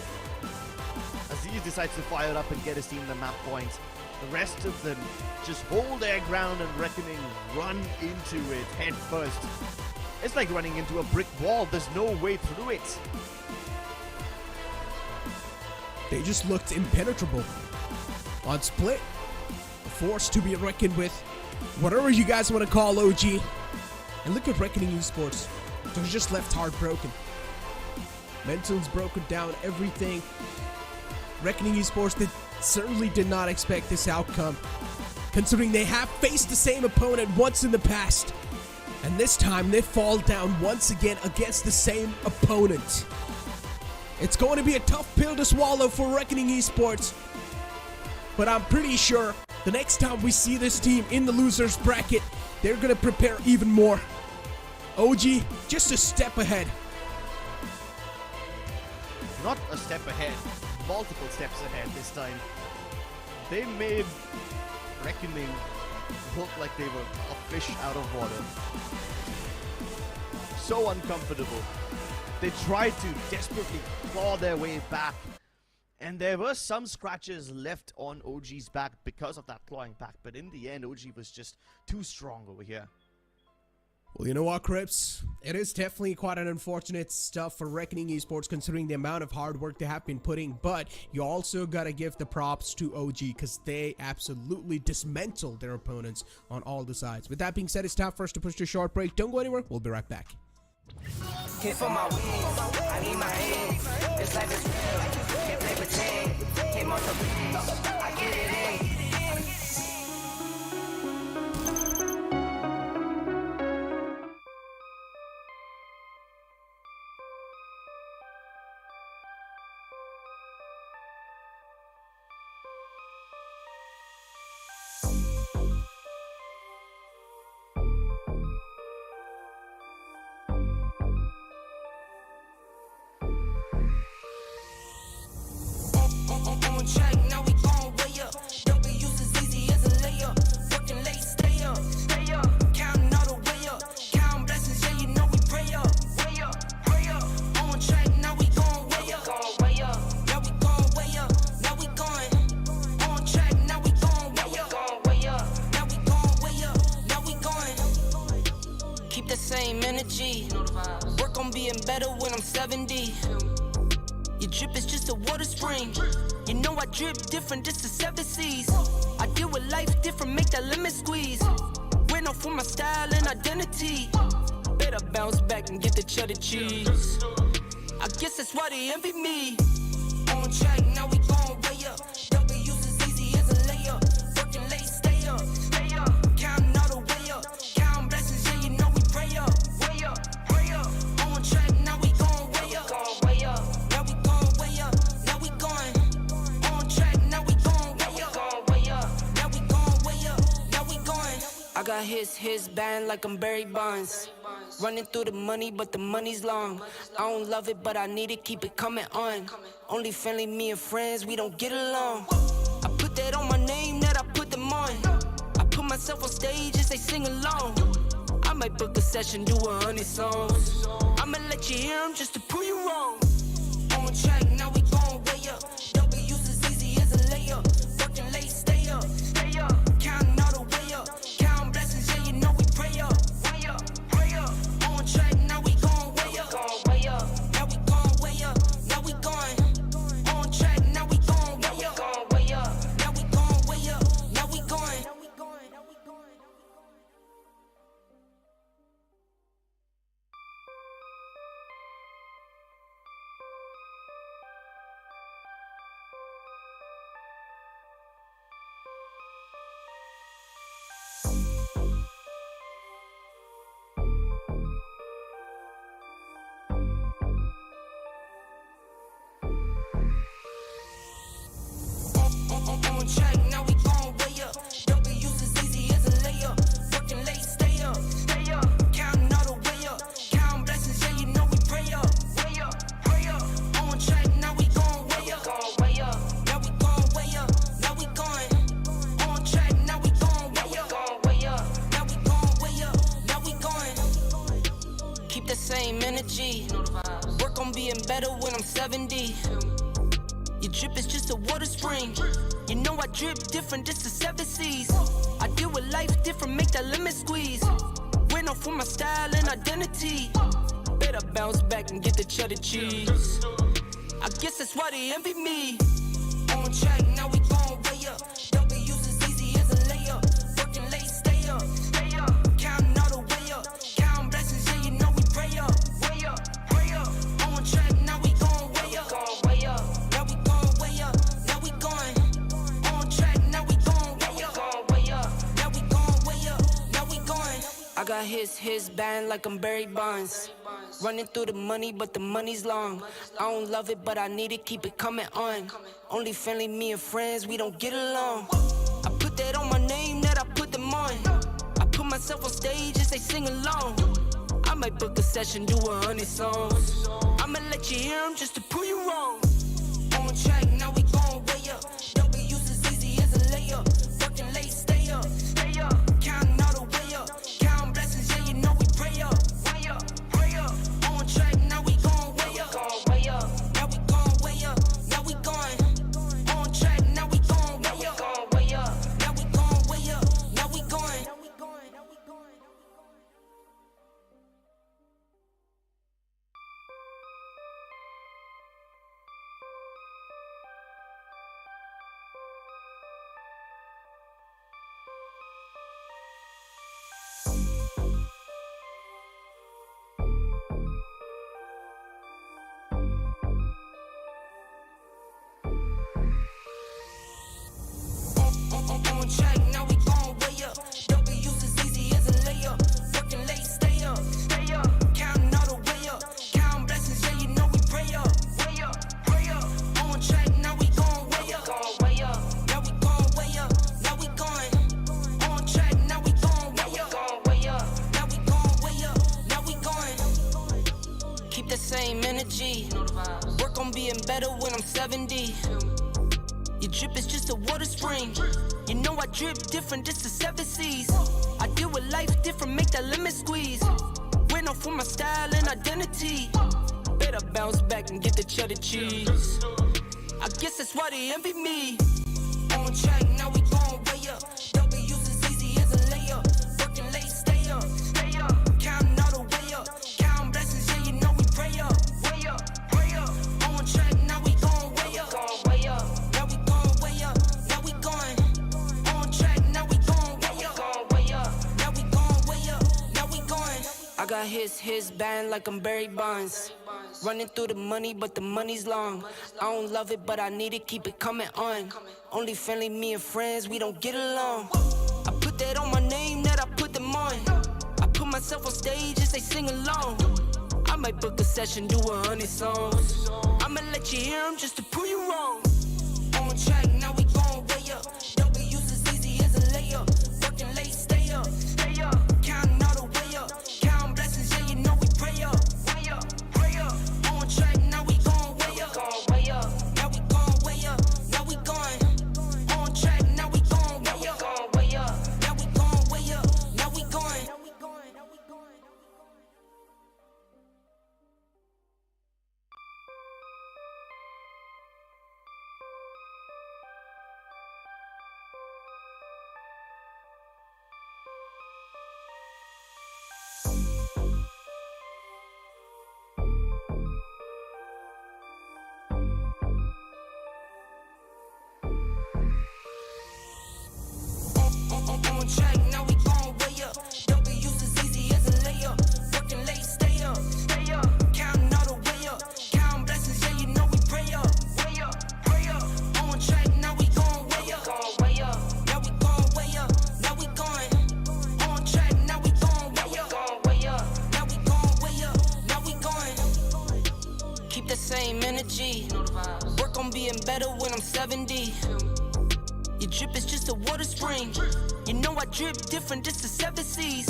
Aziz decides to fire up and get his team the map points. The rest of them just hold their ground and Reckoning run into it head first. It's like running into a brick wall. There's no way through it. They just looked impenetrable on Split. A force to be reckoned with. Whatever you guys want to call OG. And look at Reckoning Esports. They're just left heartbroken. Mental's broken down, everything. Reckoning Esports certainly did not expect this outcome, considering they have faced the same opponent once in the past. And this time they fall down once again against the same opponent. It's going to be a tough pill to swallow for Reckoning Esports, but I'm pretty sure the next time we see this team in the losers bracket, they're going to prepare even more. OG, just a step ahead. Not a step ahead, multiple steps ahead this time. They made Reckoning look like they were a fish out of water. So uncomfortable. They tried to desperately claw their way back. And there were some scratches left on OG's back because of that clawing back. But in the end, OG was just too strong over here. Well, you know what, Crips? It is definitely quite an unfortunate stuff for Reckoning Esports considering the amount of hard work they have been putting, but you also gotta give the props to OG because they absolutely dismantled their opponents on all the sides. With that being said, it's time for us to push to a short break. Don't go anywhere. We'll be right back. Hit for my wings, I need my hands. This life is real, can't play pretend. Came off the beach, I get it in. track, now we going way up. W's as easy as a layup. Working late, stay up, stay up. Counting all the way up. Counting blessings, yeah, you know we pray up. Way up, pray up. On track, now we going way up. Way up. Now we going way up. Now we going. On track, now we going way up. Way up. Now we going way up. Now we going. Keep the same energy. Work on being better when I'm 70. Your drip is just a water spring. You know I drip different, just the 7 C's. I deal with life different, make that lemon squeeze. Went off for my style and identity. Better bounce back and get the cheddar cheese. I guess that's why they envy me. On track, now we going way up. W's as easy as a layup. Working late, stay up, stay up. Counting all the way up. Counting blessings, yeah, you know we pray up. Way up, pray up. On track, now we going way up. Way up. Now we going way up. Now we going. On track, now we going way up. Way up. Now we going way up. Now we going. I got his band like I'm Barry Bonds. Running through the money, but the money's long. I don't love it, but I need it, keep it coming on. Only friendly, me and friends, we don't get along. I put that on my name, that I put them on. I put myself on stage as they sing along. I might book a session, do 100 songs. I'ma let you hear them just to prove you wrong. On track, now we going way up. W's as easy as a layup. Working late, stay up, stay up. Counting all the way up. Counting blessings, yeah, you know we pray up. Way up, pray up. On track, now we going way up. Way up. Now we going way up. Now we going. On track, now we going way up. Way up. Now we going way up. Now we going. On track, now we going way up. W's as easy as a layup. Working late, stay up, stay up. Counting all the way up. Counting blessings, yeah, you know we pray up. Way up, pray up. On track, now we going way up. Way up. Now we going way up. Now we going. On track, now we going way up. Way up. Now we going way up. Now we going. Keep the same energy. Work on being better when I'm 70. Your drip is just a water spring. You know I drip different, just the 7 C's. I deal with life different, make that lemon squeeze. Went off for my style and identity. Better bounce back and get the cheddar cheese. I guess that's why they envy me. On track, now we going way up. W's as easy as a layup. Working late, stay up, stay up. Counting all the way up. Counting blessings, yeah, you know we pray up. Way up, pray up. On track, now we going way up. Way up. Now we going way up. Now we going. On track, now we going way up. Way up. Now we going way up. Now we going. I got his band like I'm Barry Bonds. Running through the money, but the money's long. I don't love it, but I need it, keep it coming on. Only friendly, me and friends, we don't get along. I put that on my name, that I put them on. I put myself on stage as they sing along. I might book a session, do 100 songs. I'ma let you hear them just to prove you wrong. On track, now we going way up. W's as easy as a layup. Working late, stay up, stay up. Counting all the way up. Counting blessings, yeah, you know we pray up. Way up, pray up. On track, now we going way up. Way up. Now we going way up. Now we going. On track, now we going way up. Way up. Now we going way up. Now we going. On track, now we going way up. W's as easy as a layup. Working late, stay up, stay up. Counting all the way up. Counting blessings, yeah, you know we pray up. Way up, pray up. On track, now we going way up. Way up. Now we going way up. Now we going. On track, now we going way up. Way up. Now we going way up. Now we going. Keep the same energy. Work on being better when I'm 70. drip is just a water spring. You know I drip different, this the 7 seas. I deal with life different, make that lemon squeeze. Went off for my style and identity. Better bounce back and get the cheddar cheese. I guess that's why they envy me. On track, now we gon' way up. W's as easy as a layup. Working late, stay up. Counting all the way up. Counting blessings, yeah, you know we pray up. Way up, way up. On track, now we gon' way up. Now we gon' way up. Now we going. On track, now we gon' way up. Now we gon' way up. Now we going. I got his band like I'm Barry Bonds. Running through the money, but the money's long. I don't love it, but I need it, keep it coming on. Only friendly, me and friends, we don't get along. I put that on my name, that I put them on. I put myself on stage as they sing along. I might book a session, do 100 songs. I'ma let you hear them just to prove you wrong. On track, now we gon' way up. W's as easy as a layup. Working late, stay up. Counting all the way up. Counting blessings, yeah, you know we pray up. On track, now we gon' way up. Now we gon' way up. Now we going. On track, now we gon' way up. Now we gon' way up. Now we going. On track, now we gon' way up. W's as easy as a layup. Working late, stay up. Counting all the way up. Counting blessings, yeah, you know we pray up. On track, now we gon' way up. Now we gon' way up. Now we going. On track, now we gon' way up. Now we gon' way up. Now we going. Keep the same energy. Work on being better when I'm 70. Your drip is just a water spring. You know I drip different, this the 7 seas.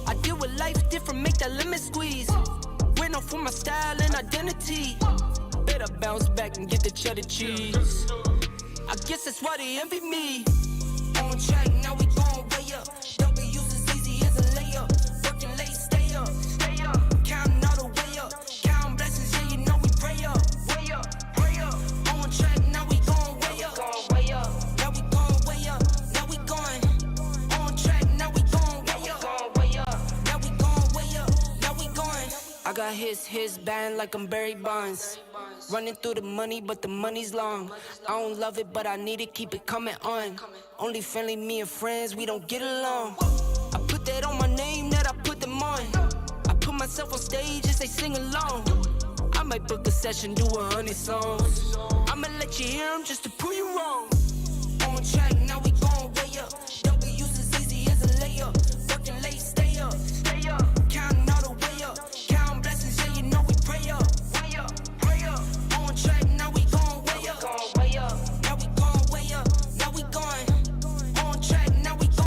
I deal with life different, make that lemon squeeze. Went off for my style and identity. Better bounce back and get the cheddar cheese. I guess that's why they envy me. On track, now we gon' way up. W's as easy as a layup. Working late, stay up. Counting all the way up. Counting blessings, yeah, you know we pray up. On track, now we gon' way up. Now we gon' way up. Now we going. On track, now we gon' way up. Now we gon' way up. Now we going. I got his band like I'm Barry Bonds. Running through the money, but the money's long. I don't love it, but I need it, keep it coming on. Only friendly, me and friends, we don't get along. I put that on my name, that I put them on. I put myself on stage as they sing along. I might book a session, do 100 songs. I'ma let you hear them just to prove you wrong. On track,